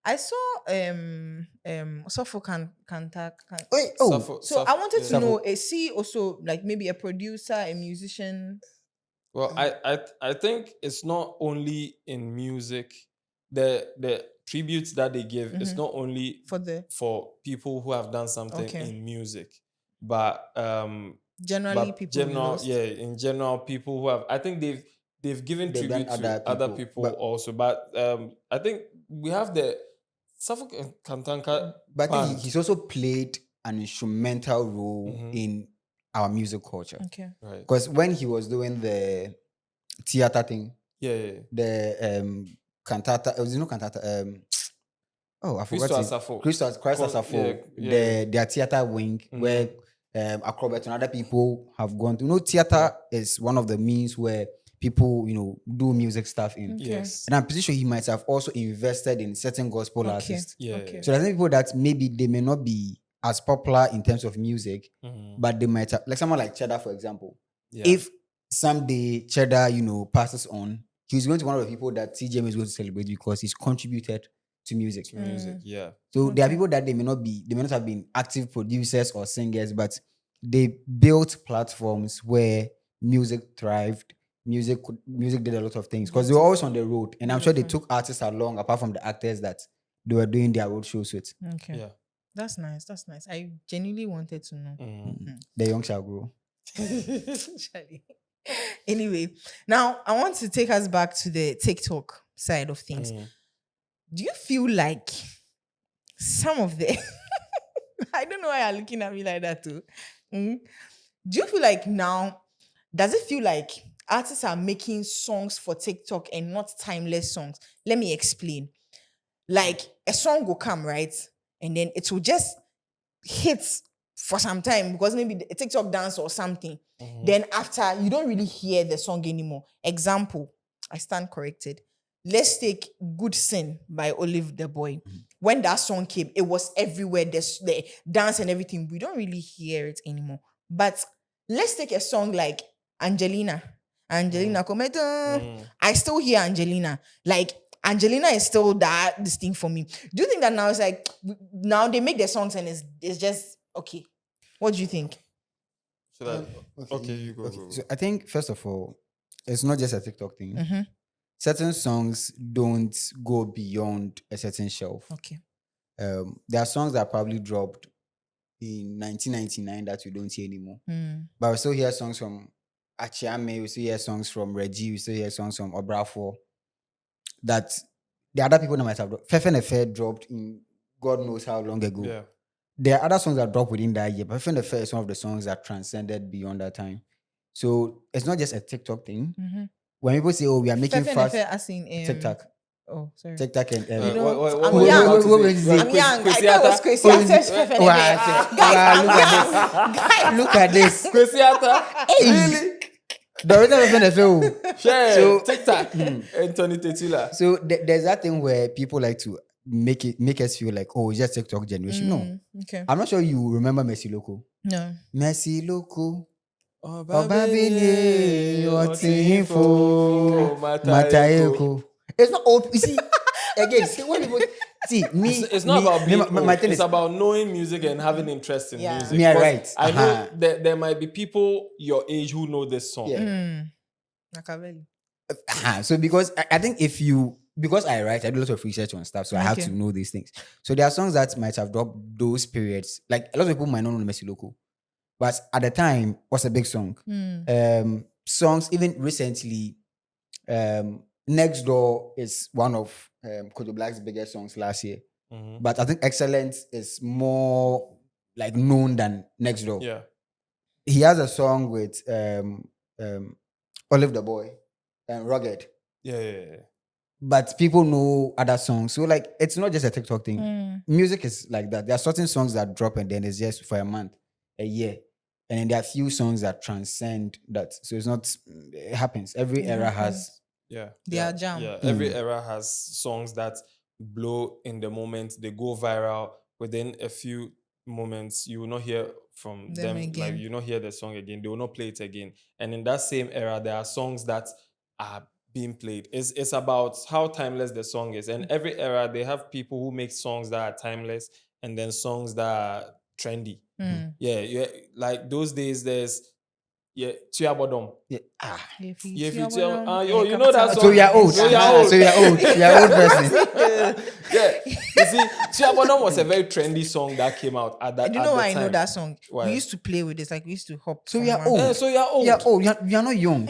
I saw Sofo Kanta. So I wanted to know, is he also like maybe a producer, a musician? Well, I think it's not only in music. The tributes that they give is not only for people who have done something in music, but generally people we lost. in general, people who have. I think they've given They've tribute done to other people also. But I think we have the Suffolk Kantanka. But I think band. he's also played an instrumental role in our music culture. Okay. Right. Because when he was doing the theater thing, the cantata, it was cantata. I forgot. Christ Asafo. Their theater wing where acrobats and other people have gone to. Theater is one of the means where people, do music stuff in. Yes. And I'm pretty sure he might have also invested in certain gospel artists. Okay. So there's people that maybe they may not be as popular in terms of music, but they might have, like someone like Cheddar, for example. Yeah. If someday Cheddar, passes on, he's going to be one of the people that Tgma is going to celebrate because he's contributed to music. Yeah. So there are people that they may not have been active producers or singers, but they built platforms where music thrived. Music did a lot of things because they were always on the road, and I'm sure they took artists along apart from the actors that they were doing their road shows with. Okay. Yeah. That's nice. I genuinely wanted to know. The young shall grow. Charlie. Anyway, now I want to take us back to the TikTok side of things. Do you feel like some of the I don't know why you're looking at me like that too. Do you feel like now, does it feel like artists are making songs for TikTok and not timeless songs? Let me explain. Like a song will come, right? And then it will just hit for some time because maybe a TikTok dance or something. Then after, you don't really hear the song anymore. Example, I stand corrected. Let's take Good Sin by Olive the Boy. When that song came, it was everywhere. The dance and everything. We don't really hear it anymore. But let's take a song like Angelina. Cometa. I still hear Angelina. Like, Angelina is still this thing for me. Do you think that now it's like, now they make their songs and it's just, okay. What do you think? Okay, you go. So I think, first of all, it's not just a TikTok thing. Certain songs don't go beyond a certain shelf. Okay. There are songs that probably dropped in 1999 that we don't hear anymore. But we still hear songs from Achiame, we still hear songs from Reggie, we still hear songs from Obrafo that the other people that might have dropped. Fefe Nefe dropped in God knows how long ago. Yeah. There are other songs that dropped within that year, but Fefe Nefe is one of the songs that transcended beyond that time. So it's not just a TikTok thing. When people say, we are making fast TikTok. Oh, sorry. TikTok and I'm young. I'm young. I thought it was Kwesi Arthur's Fefe Nefe. Look at this. Kwesi Arthur. Really? The original FNFL. Sure. So TikTok. Anthony Tetila. So there's that thing where people like to make us feel like, it's just TikTok generation. No. Okay. I'm not sure you remember Messi Loco. No. Messi Loco. Obabini, Otinfo, Matayeko. It's not all. You see, again, when people see me, it's not about being old. my thing It's is about knowing music and having interest in music. Me are Because right. I know that there might be people your age who know this song. Yeah. Nakaveli. So because I think because I write, I do a lot of research on stuff, so I have to know these things. So there are songs that might have dropped those periods. Like a lot of people might not know Messi Loco, But at the time, was a big song. Songs even recently, Next Door is one of Kojo Black's biggest songs last year. Mhm. But I think Excellence is more like known than Next Door. Yeah. He has a song with Olive the Boy and Rugged. Yeah. But people know other songs. So like it's not just a TikTok thing. Music is like that. There are certain songs that drop and then it's just for a month, a year. And then there are few songs that transcend that. So it's not it happens. Every It era happens. has Yeah. They yeah. are jam. Yeah. Every era has songs that blow in the moment. They go viral within a few moments. You will not hear from Them them. Like again. you will not hear the song again. They will not play it again. And in that same era, there are songs that are being played. It's about how timeless the song is. And every era, they have people who make songs that are timeless and then songs that are trendy. Yeah. Like those days, there's Tuabodom. yeah. If Yeah, if you tell tell, them, oh, you know that So song. you are old. So you are old. So you are old. You are old person. Yeah, you see, Tuabodom was a very trendy song that came out at that. Do you at know the why I know time. that song? Why? We used to play with this, like we used to hop. So from you are one old. place. So you are old. You are old. You are not young.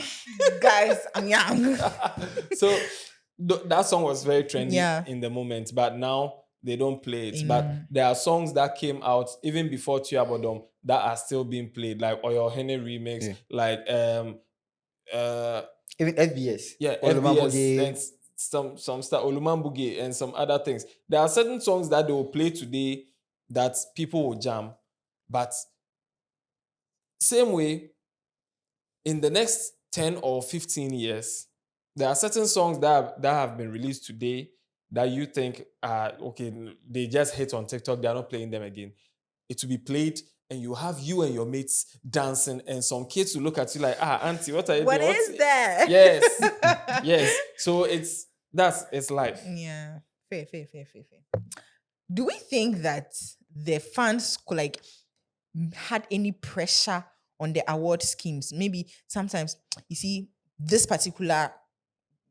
Guys, I'm young. So that song was very trendy Yeah. in the moment, but now they don't play it. I But know. there are songs that came out even before Tuabodom that are still being played, like Oyo Hene remix, Yeah. like Even FBS. yeah, Oluman FBS Boge. and some stuff, Olumambuge and some other things. There are certain songs that they will play today that people will jam, but same way in the next 10 or 15 years, there are certain songs that have been released today that you think are okay, they just hit on TikTok, they are not playing them again. It will be played and you have you and your mates dancing, and some kids will look at you like, auntie, what are you What doing? is that? Yes. Yes. So it's life. Yeah. Fair. Do we think that the fans like had any pressure on the award schemes? Maybe sometimes you see this particular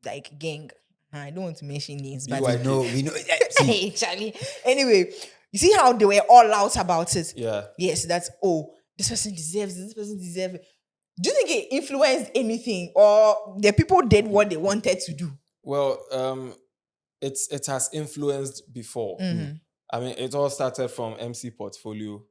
like gang. I don't want to mention names, but BYK. We know. hey, Charlie. Anyway, you see how they were all out about it. Yeah. Yes, that's this person deserves it, this person deserves it. Do you think it influenced anything, or the people did what they wanted to do? Well, it has influenced before. I mean, it all started from MC Portfolio.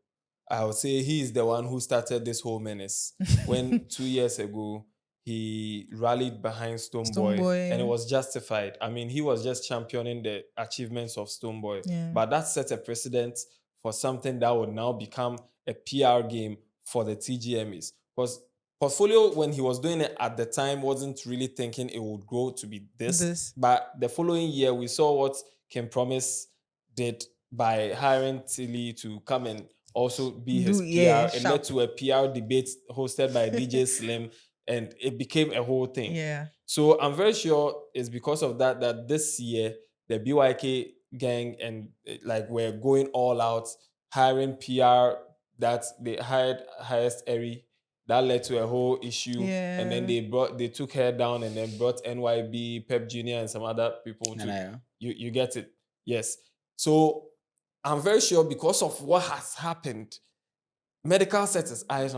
I would say he is the one who started this whole menace. When 2 years ago he rallied behind Stonebwoy, and it was justified. I mean, he was just championing the achievements of Stonebwoy, Yeah. but that set a precedent for something that would now become a PR game for the TGMs. Because Portfolio, when he was doing it at the time, wasn't really thinking it would grow to be this. But the following year, we saw what Kim Promise did by hiring Tilly to come and also be his PR. It led to a PR debate hosted by DJ Slim, and it became a whole thing. Yeah. So I'm very sure it's because of that this year the BYK gang and like we're going all out hiring PR, that they hired Highest Eri. That led to a whole issue, and then they took her down and then brought NYB, Pep Junior, and some other people to you get it. Yes. So I'm very sure because of what has happened, Medical set his eyes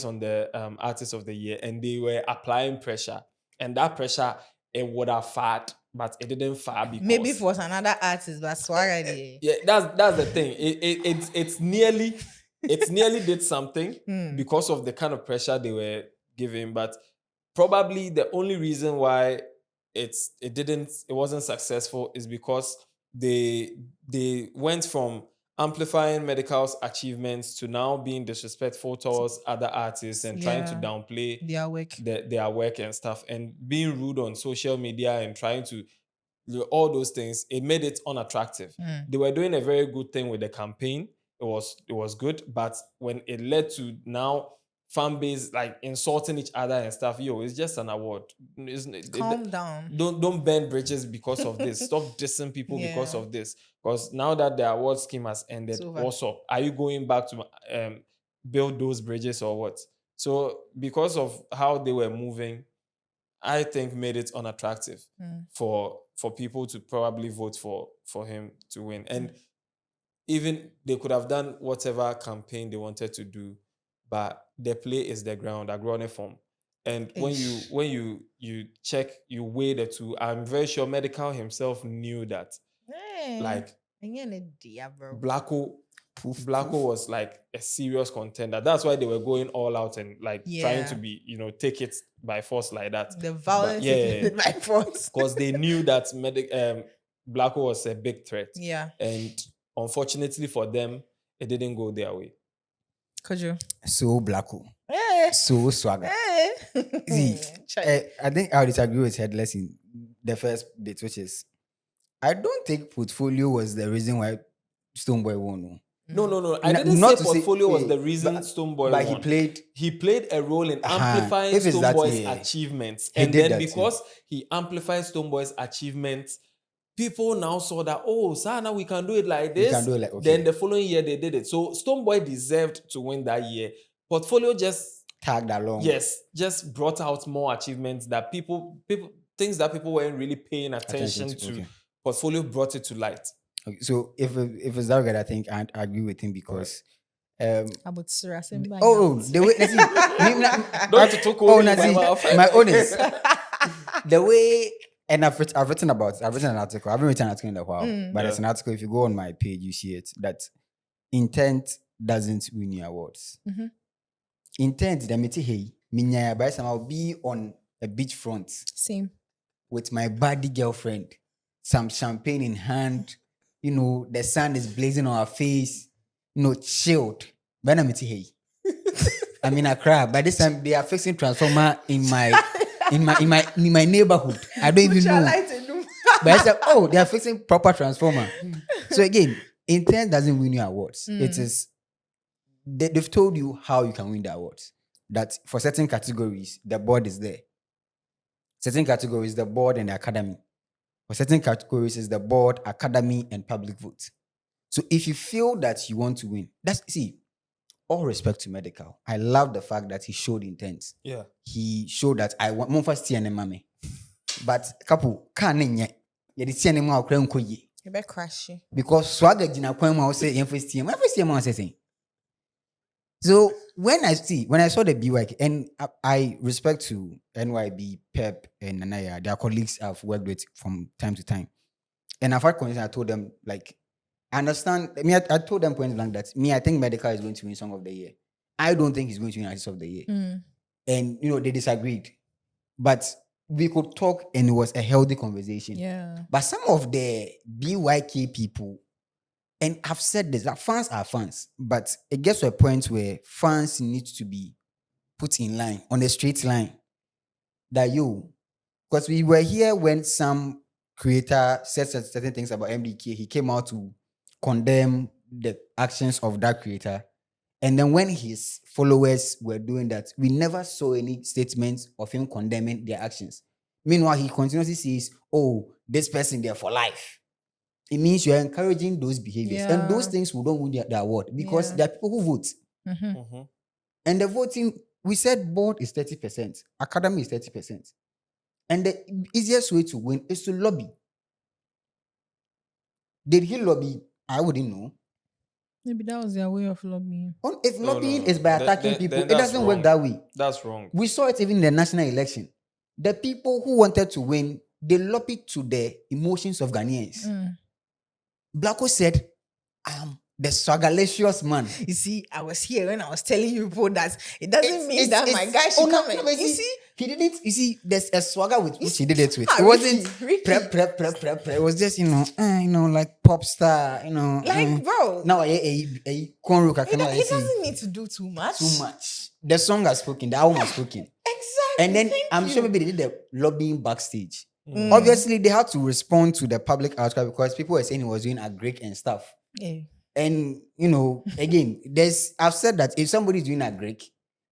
on the artist of the year, and they were applying pressure, and that pressure it would have fired, but it didn't fire because Maybe if it was another artist, but Swagger. yeah, that's the thing. It's nearly did something because of the kind of pressure they were giving, but probably the only reason why it wasn't successful is because they went from amplifying Medical's achievements to now being disrespectful towards other artists and trying to downplay their work and stuff, and being rude on social media and trying to all those things. It made it unattractive. They were doing a very good thing with the campaign. It was good, but when it led to now fan base like insulting each other and stuff, it's just an award. Calm down. Don't burn bridges because of this. Stop dissing people because of this. Because now that the award scheme has ended, what's up? Are you going back to build those bridges or what? So because of how they were moving, I think made it unattractive for people to probably vote for him to win. And even they could have done whatever campaign they wanted to do, but the play is the ground, agrone form. And when Ish. you check, you weigh the two. I'm very sure Medical himself knew that, like, And you're in a bro. Blacko was like a serious contender. That's why they were going all out and like trying to Yeah. be, take it by force like that. The violence yeah. is by force. Because they knew that Blacko was a big threat. Yeah. And unfortunately for them, it didn't go their way. Could you? So Blacko. Eh. So swagger. See, I think I would disagree with Headless in the first bit, which is I don't think portfolio was the reason why Stonebwoy won. No. I N- didn't not say to say- portfolio was wait, the reason but- Stonebwoy but won. he played a role in Uh-huh. amplifying If it's that, Stonebwoy's yeah. achievements. He And did then that too. because he amplified Stonebwoy's achievements, people now saw that, oh, Sana, we can do it like We this. can do it like- okay. Then the following year they did it. So Stonebwoy deserved to win that year. Portfolio tagged along. just brought out more achievements that people things that people weren't really paying attention to. Okay. Portfolio brought it to light. Okay, so if it's that good, I think I agree with him because About Surah Simba. the way let's see, Don't you talk oh, over now my see, mouth. my own is the way, and I've written an article. I haven't written an article in a while, but it's an article. If you go on my page, you see it that intent doesn't win you awards. Mhm. Intent, the meti hey, minya by some I'll be on a beachfront Same. with my buddy girlfriend, some champagne in hand, the sun is blazing on our face, chilled. But I'm hey. I'm in Accra. By this time, they are fixing transformer in my neighborhood. I don't even know. But I said, oh, they are fixing proper transformer. So again, intent doesn't win you awards. It is they've told you how you can win the awards. That for certain categories, the board is there. Certain categories, the board and the academy. For certain categories, is the board, academy, and public vote. So if you feel that you want to win, all respect to Medical. I love the fact that he showed intent. Yeah. He showed that I want more first and mommy. But couple can't You better crash you. because swagger jina kwan ma say first team I say. So when I saw the BYK, and I respect to NYB, Pep, and Nanaya, their colleagues I've worked with from time to time. And I've had conversations, I told them, like, I understand. I told them point blank that I think Medical is going to win Song of the Year. I don't think he's going to win Artist of the Year. And, they disagreed. But we could talk and it was a healthy conversation. Yeah. But some of the BYK people, and I've said this, that fans are fans, but it gets to a point where fans need to be put in line, on a straight line. Because we were here when some creator said certain things about MDK, he came out to condemn the actions of that creator. And then when his followers were doing that, we never saw any statements of him condemning their actions. Meanwhile, he continuously says, oh, this person there for life. It means you're encouraging those behaviors. Yeah. And those things will don't win the award because there are people who vote. And the voting, we said board is 30%, academy is 30%. And the easiest way to win is to lobby. Did he lobby? I wouldn't know. Maybe that was their way of lobbying. If No, lobbying no. is by Then- attacking then- people, then it that's doesn't wrong. work that way. That's wrong. We saw it even in the national election. The people who wanted to win, they lobbied to the emotions of Ghanaians. Blacko said, I am the swagalicious man. You see, I was here when I was telling you people that it doesn't mean that my guy should come and but you see. he didn't. You see, there's a swagger with which he did it with. Ah, It wasn't Ricky. prep. It was just like pop star. Like, bro, Now a cornrow he doesn't need to do too much. too much. The song has spoken. The album has spoken. Exactly. And then Thank I'm you. sure maybe they did the lobbying backstage. Obviously, they had to respond to the public outcry because people were saying he was doing a Greek and stuff. Yeah. And again, I've said that if somebody's doing a Greek,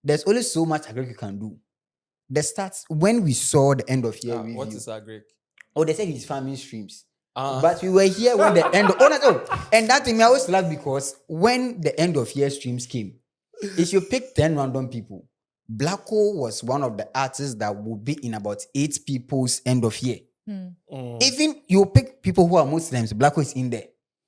there's only so much a Greek you can do. The stats when we saw the end of year review. What is that Greek? Oh, they said he's farming streams. Uh-huh. But we were here when the end and that thing I always laugh because when the end of year streams came, if you pick 10 random people, Blacko was one of the artists that would be in about 8 people's end of year. Even you pick people who are Muslims, Blacko is in there.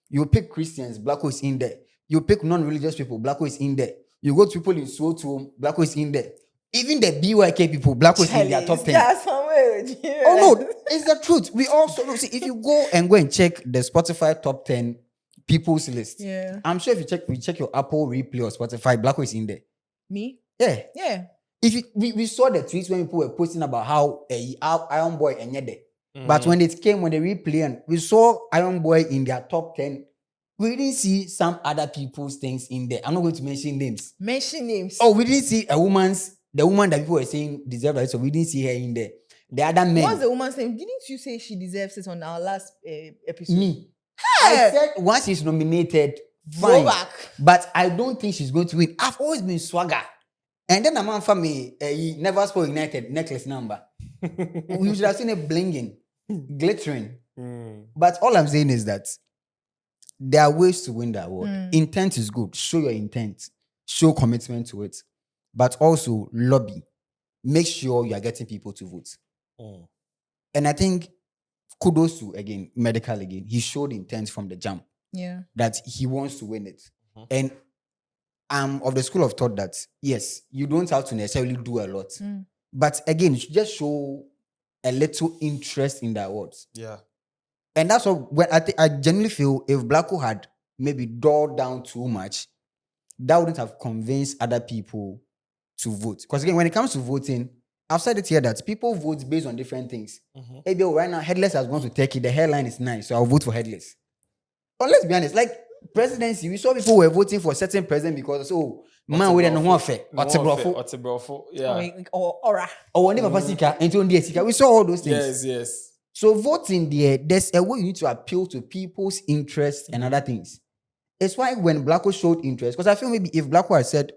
You pick Christians, Blacko is in there. You pick non-religious people, Blacko is in there. You go to people in Soto, Blacko is in there. Even the BYK people, Blacko is in their top 10. Oh no, it's the truth. We also look, see if you go and check the Spotify top 10 people's list. Yeah. I'm sure if you check your Apple Replay or Spotify, Blacko is in there. Me? Yeah. Yeah. If we saw the tweets when people were posting about how Iron Boy and Yede. But when it came, when they replay, and we saw Iron Boy in their top 10, we didn't see some other people's things in there. I'm not going to mention names. Mention names. Oh, we didn't see the woman that people were saying deserved it, so we didn't see her in there. The other men. What's the woman's name? Didn't you say she deserves it on our last episode? Me. I said once she's nominated, fine. Go back. But I don't think she's going to win. I've always been swagger. And then a man for me, he never spoke United necklace number. We should have seen it blinging, glittering. But all I'm saying is that there are ways to win the award. Intent is good. Show your intent. Show commitment to it. But also lobby. Make sure you are getting people to vote. And I think kudos to, again, Medical again. He showed intent from the jump. Yeah. That he wants to win it. And I'm of the school of thought that, yes, you don't have to necessarily do a lot. But again, you should just show a little interest in the awards. Yeah. And that's what I genuinely feel if Blacko had maybe dulled down too much, that wouldn't have convinced other people to vote. Because again, when it comes to voting, I've said it here that people vote based on different things. Maybe right now, Headless has gone to Turkey. The hairline is nice, so I'll vote for Headless. But let's be honest, like presidency, we saw people were voting for a certain president because man we don't want fair. Yeah. Or aura. Or never pasika into the we saw all those things. Yes. So voting there's a way you need to appeal to people's interests and other things. It's why when Blacko showed interest, because I feel maybe if Blacko had said,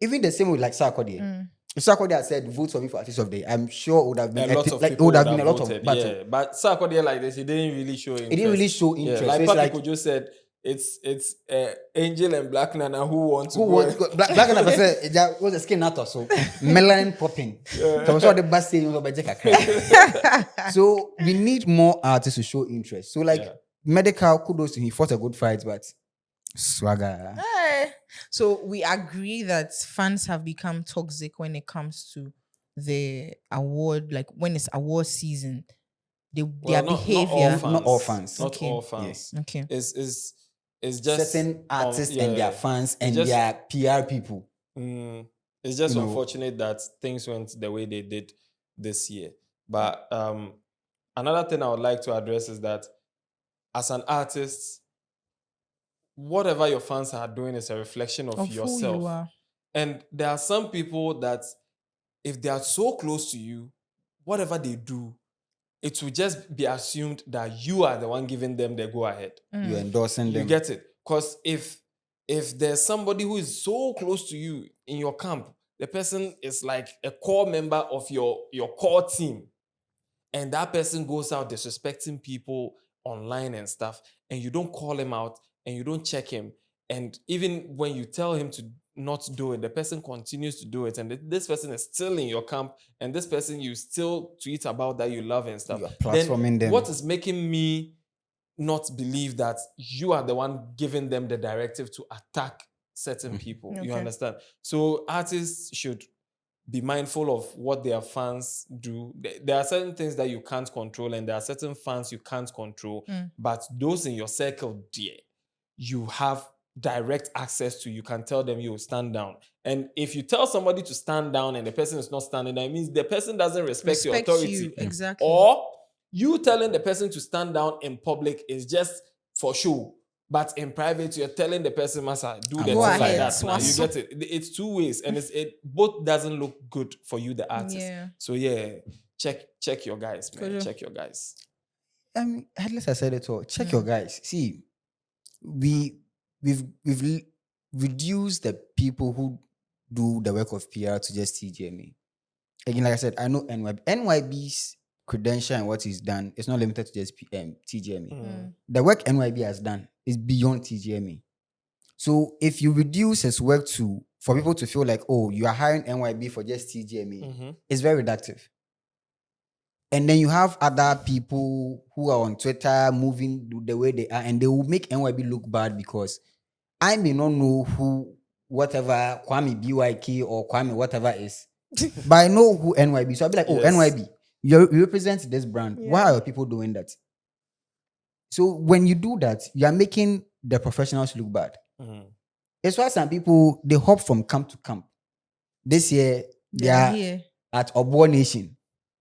even the same with like Sarkodie. If Sarkodie had said, vote for me for Artist of the Day, I'm sure it would have been a lot of people would have been a lot voted, of battle. yeah. But Sarkodie like this, he didn't really show interest. It didn't really show interest. Yeah. Like so Papico just said, it's Angel and Black Nana who want to go. Black Nana said it was a skin actor, so melanin popping. So we saw the bus saying so we need more artists to show interest. So like Medical, kudos to him, he fought a good fight, but swagger. So we agree that fans have become toxic when it comes to the award, like when it's award season. Their behavior. Not all fans. Not all fans. Yes. Okay. It's just certain artists and their fans and their PR people. It's just unfortunate that things went the way they did this year. But another thing I would like to address is that as an artist, whatever your fans are doing is a reflection of yourself. Who you are. And there are some people that if they are so close to you, whatever they do, it will just be assumed that you are the one giving them the go ahead. You're endorsing them. You get it? Because if there's somebody who is so close to you in your camp, the person is like a core member of your core team, and that person goes out disrespecting people online and stuff, and you don't call him out and you don't check him, and even when you tell him to not do it, the person continues to do it, and this person is still in your camp, and this person you still tweet about that you love and stuff. You're platforming them. What is making me not believe that you are the one giving them the directive to attack certain people? You understand? So artists should be mindful of what their fans do. There are certain things that you can't control, and there are certain fans you can't control. But those in your circle, dear, you have direct access to. You can tell them you will stand down. And if you tell somebody to stand down and the person is not standing down, it means the person doesn't respect your authority. You, exactly. Or you telling the person to stand down in public is just for show. But in private, you're telling the person, Massa, do the thing like that. Now you get it. It's two ways. And it both doesn't look good for you, the artist. Yeah. So check your guys, man. Check your guys. Headless, I said it all. Check your guys. See, we've reduced the people who do the work of PR to just Tgma. Again, like I said, I know NYB's credential and what he's done is not limited to just Tgma. The work NYB has done is beyond Tgma. So if you reduce his work for people to feel like, oh, you are hiring NYB for just Tgma, it's very reductive. And then you have other people who are on Twitter moving the way they are, and they will make NYB look bad because I may not know who whatever Kwame BYK or Kwame whatever is. But I know who NYB. So I'll be like, oh, Yes. NYB, you represent this brand. Why Yeah. are people doing that? So when you do that, you are making the professionals look bad. Mhm. It's why some people they hop from camp to camp. This year they They are are here. at Obo Nation.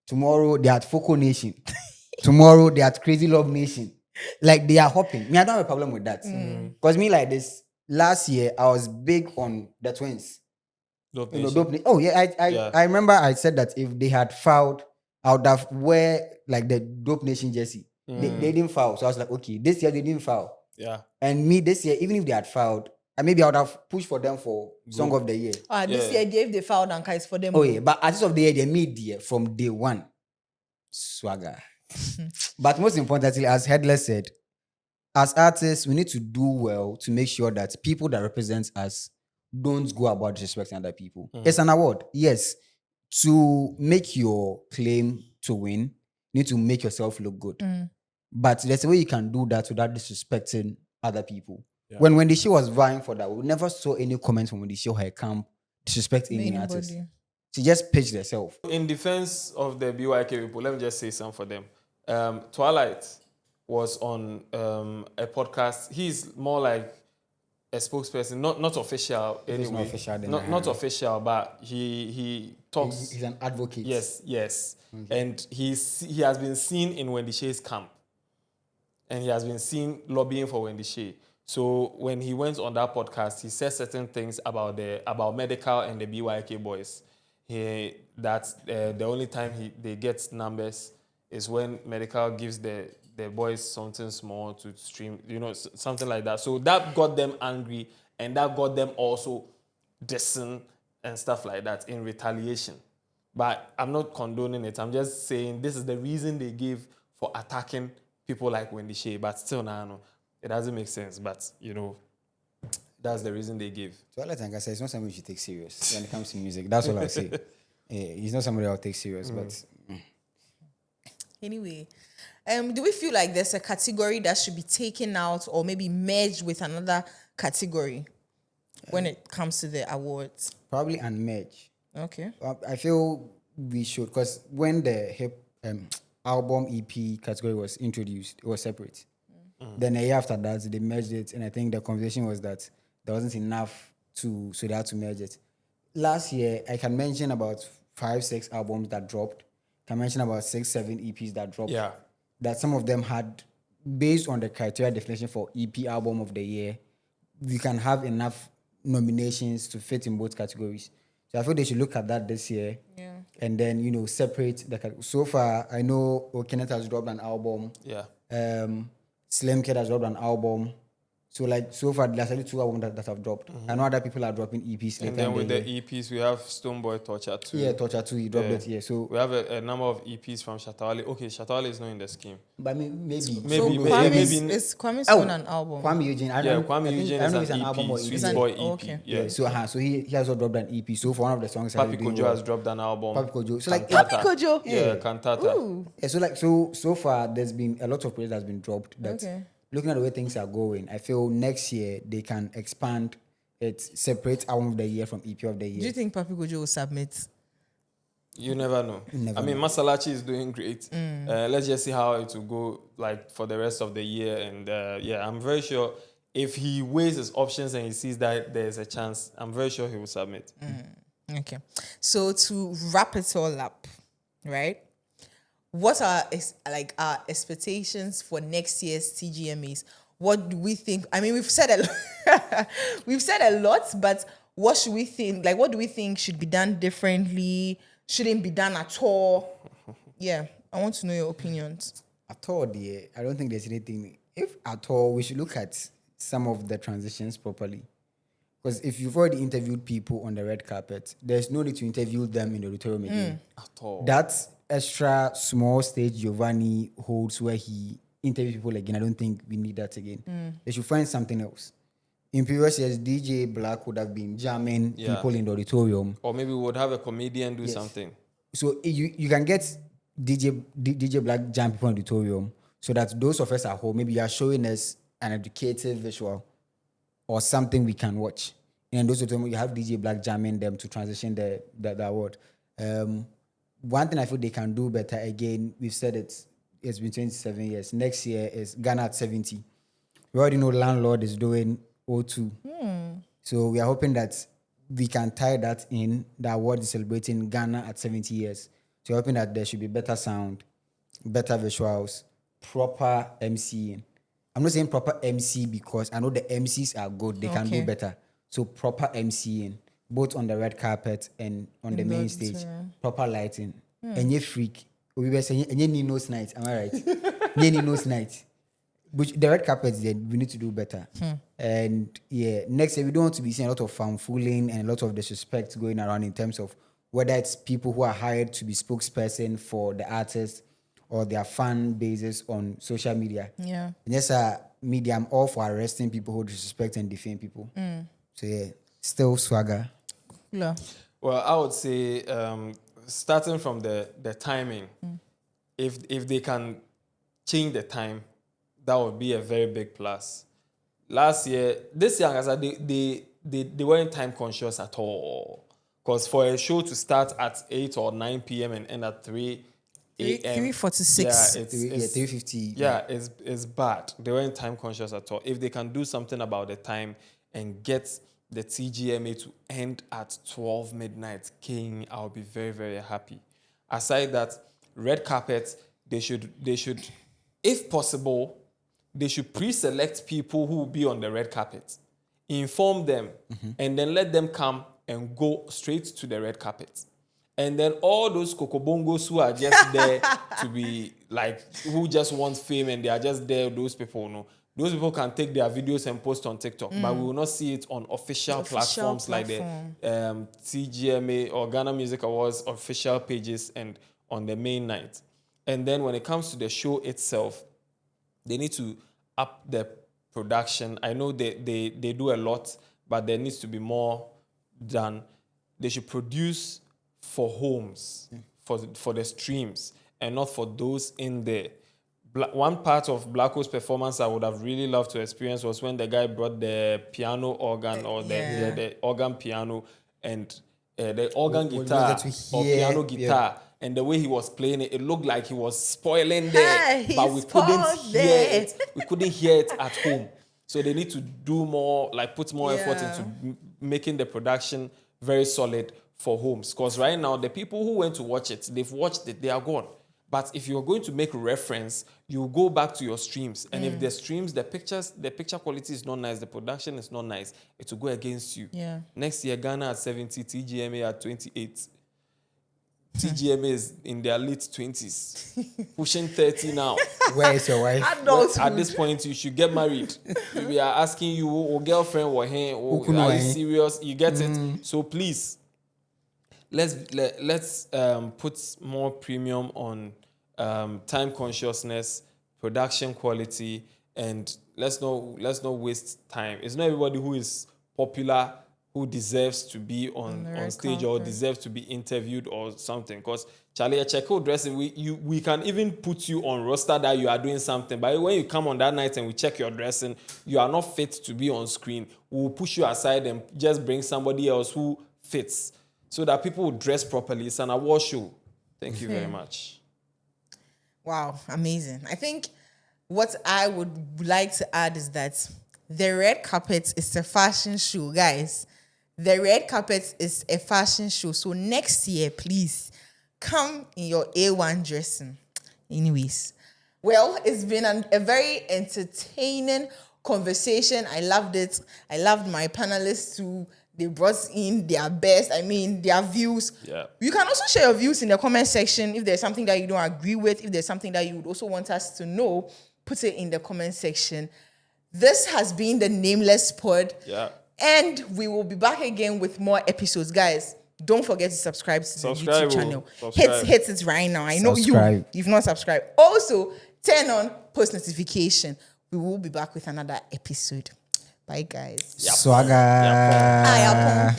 Tomorrow they're at Foco Nation. Tomorrow they're at Crazy Love Nation. Like they are hopping. Me, I don't have a problem with that. Because me, like this, last year I was big on the twins. Dope You know, Nation. dope. Oh yeah, Yeah. I remember I said that if they had fouled, I would have wear like the Dope Nation jersey. They didn't foul. So I was like, okay, this year they didn't foul. Yeah. And me this year, even if they had fouled, maybe I would have pushed for them for Song of the Year. This Yeah. year, if they found Anka, it's for them. Oh yeah, but Artist of the Year, they made the from day one. Swagger. But most importantly, as Headless said, as artists, we need to do well to make sure that people that represent us don't go about disrespecting other people. It's an award, yes. To make your claim to win, you need to make yourself look good. But there's a way you can do that without disrespecting other people. Yeah. When Wendy Show was vying for that, we never saw any comments from Wendy Show her camp disrespect any artist. Anybody. She just pitched herself. In defense of the BYK people, let me just say something for them. Twilight was on a podcast. He's more like a spokesperson, not official If it's anyway. not official, then Not official, but he talks. He's an advocate. Yes. And he has been seen in Wendy Shea's camp. And he has been seen lobbying for Wendy Shea. So when he went on that podcast, he said certain things about medical and the BYK boys. The only time they get numbers is when medical gives the boys something small to stream, something like that. So that got them angry, and that got them also dissing and stuff like that in retaliation. But I'm not condoning it. I'm just saying this is the reason they give for attacking people like Wendy Shea. But still, now it doesn't make sense. But that's the reason they give. Twilight and Gasa is not something you should take serious when it comes to music. That's all I'll say. He's not somebody I'll take serious, but Anyway, do we feel like there's a category that should be taken out or maybe merged with another category when it comes to the awards? probably unmatched. Okay. I feel we should, because when the hip album EP category was introduced, it was separate. Then a year after that, they merged it, and I think the conversation was that there wasn't enough so they had to merge it. Last year, I can mention about 5-6 albums that dropped. I can mention about 6-7 EPs that dropped. Yeah. That some of them had, based on the criteria definition for EP album of the year, we can have enough nominations to fit in both categories. So I feel they should look at that this year. Yeah. And then, separate the categories. So far, I know Okenet has dropped an album. Yeah. Slim Kid has dropped an album. So far, there's only 2 albums that have dropped. I know other people are dropping EPs. And then with the EPs, we have Stonebwoy Torture 2. Yeah, Torture 2, he dropped it. Yeah, so we have a number of EPs from Shatawale. Okay, Shatawale is not in the scheme. but maybe. So Maybe- Kwame's on an album. Kwame Eugene. Kwame Eugene is know if an it's album or EP, EP. Sweet an- Boy EP. okay. Yeah. So he has also dropped an EP. So for one of the songs, Papi Kojo has dropped an album. Papi Kojo. So like, Cantata. Papi Kojo? Yeah, Cantata. Ooh. yeah, so far there's been a lot of projects that's been dropped. That Okay. looking at the way things are going, I feel next year they can expand it, separate album of the year from EP of the year. Do you think Papi Kojo will submit? You never know. Never I mean, Masalachi is doing great. Let's just see how it will go like for the rest of the year. And I'm very sure if he weighs his options and he sees that there's a chance, I'm very sure he will submit. Okay. So to wrap it all up, right? What are our expectations for next year's TGMAs? What do we think? I mean, we've said a lot, but what should we think? Like, what do we think should be done differently? Shouldn't be done at all? Yeah, I want to know your opinions. At all, I don't think there's anything. If at all, we should look at some of the transitions properly. Because if you've already interviewed people on the red carpet, there's no need to interview them in the auditorium again. At all. That extra small stage Giovanni holds where he interviews people again, I don't think we need that again. They should find something else. In previous years, DJ Black would have been jamming people in the auditorium. Or maybe we would have a comedian do Yes. something. So you can get DJ Black jam people in the auditorium so that those of us at home, maybe you are showing us an educative visual or something we can watch. And also you have DJ Black jamming them to transition the award. One thing I feel they can do better, again, we've said it's been 27 years. Next year is Ghana at 70. We already know Landlord is doing O2. So we are hoping that we can tie that in. The award is celebrating Ghana at 70 years. So we're hoping that there should be better sound, better visuals, proper MCing. I'm not saying proper MC because I know the MCs are good. They can do better. So proper MCing, both on the red carpet and on the main stage. Proper lighting. And you freak. We were saying, and you need nose night. Am I right? You need nose night. But the red carpets, then we need to do better. And yeah, next year we don't want to be seeing a lot of fanfooling and a lot of disrespect going around in terms of whether it's people who are hired to be spokesperson for the artists or their fan bases on social media. Yeah. And yes, media, I'm all for arresting people who disrespect and defame people. So yeah, still swagger. Yeah. Well, I would say starting from the timing, if they can change the time, that would be a very big plus. This year, as I said, they weren't time conscious at all. Because for a show to start at 8 or 9 p.m. and end at 3 a.m. 3:46. Yeah, it's 3:50. Yeah, it's bad. They weren't time conscious at all. If they can do something about the time and get the Tgma to end at 12 midnight, I'll be very, very happy. Aside that, red carpet, they should, if possible, they should pre-select people who will be on the red carpet, inform them, and then let them come and go straight to the red carpet. And then all those kokobongos who are just there to be like, who just want fame and they are just there, those people can take their videos and post on TikTok, but we will not see it on official platforms like the Tgma or Ghana Music Awards official pages and on the main night. And then when it comes to the show itself, they need to up the production. I know they do a lot, but there needs to be more done. They should produce for homes, for the streams, and not for those in there. One part of Blacko's performance I would have really loved to experience was when the guy brought the piano organ or the organ piano and the organ guitar or piano guitar. And the way he was playing it, it looked like he was spoiling there, but we couldn't hear it. We couldn't hear it at home. So they need to do more, like put more effort into making the production very solid for homes. Because right now, the people who went to watch it, they've watched it, they are gone. But if you're going to make reference, you go back to your streams. And if the streams, the picture quality is not nice, the production is not nice, it will go against you. Yeah. Next year, Ghana at 70, Tgma at 28. Tgma is in their late 20s, pushing 30 now. Where is your wife? At this point, you should get married. We are asking you, or girlfriend, or hey, are you serious? You get it? So please, let's put more premium on time consciousness, production quality, and let's not waste time. It's not everybody who is popular who deserves to be on stage or deserves to be interviewed or something. Because Charlie, check out dressing. We can even put you on roster that you are doing something. But when you come on that night and we check your dressing, you are not fit to be on screen. We'll push you aside and just bring somebody else who fits so that people will dress properly. It's an award show. Thank you very much. Wow, amazing. I think what I would like to add is that the red carpet is a fashion show, guys. The red carpet is a fashion show. So next year, please come in your A1 dressing. Anyways, well, it's been a very entertaining conversation. I loved it. I loved my panelists too. They brought in their best, their views. Yeah. You can also share your views in the comment section. If there's something that you don't agree with, if there's something that you would also want us to know, put it in the comment section. This has been the Nameless Pod. Yeah. And we will be back again with more episodes. Guys, don't forget to subscribe to the YouTube channel. Hit it right now. I know you've not subscribed. Also, turn on post notification. We will be back with another episode. Bye, guys. Swagger.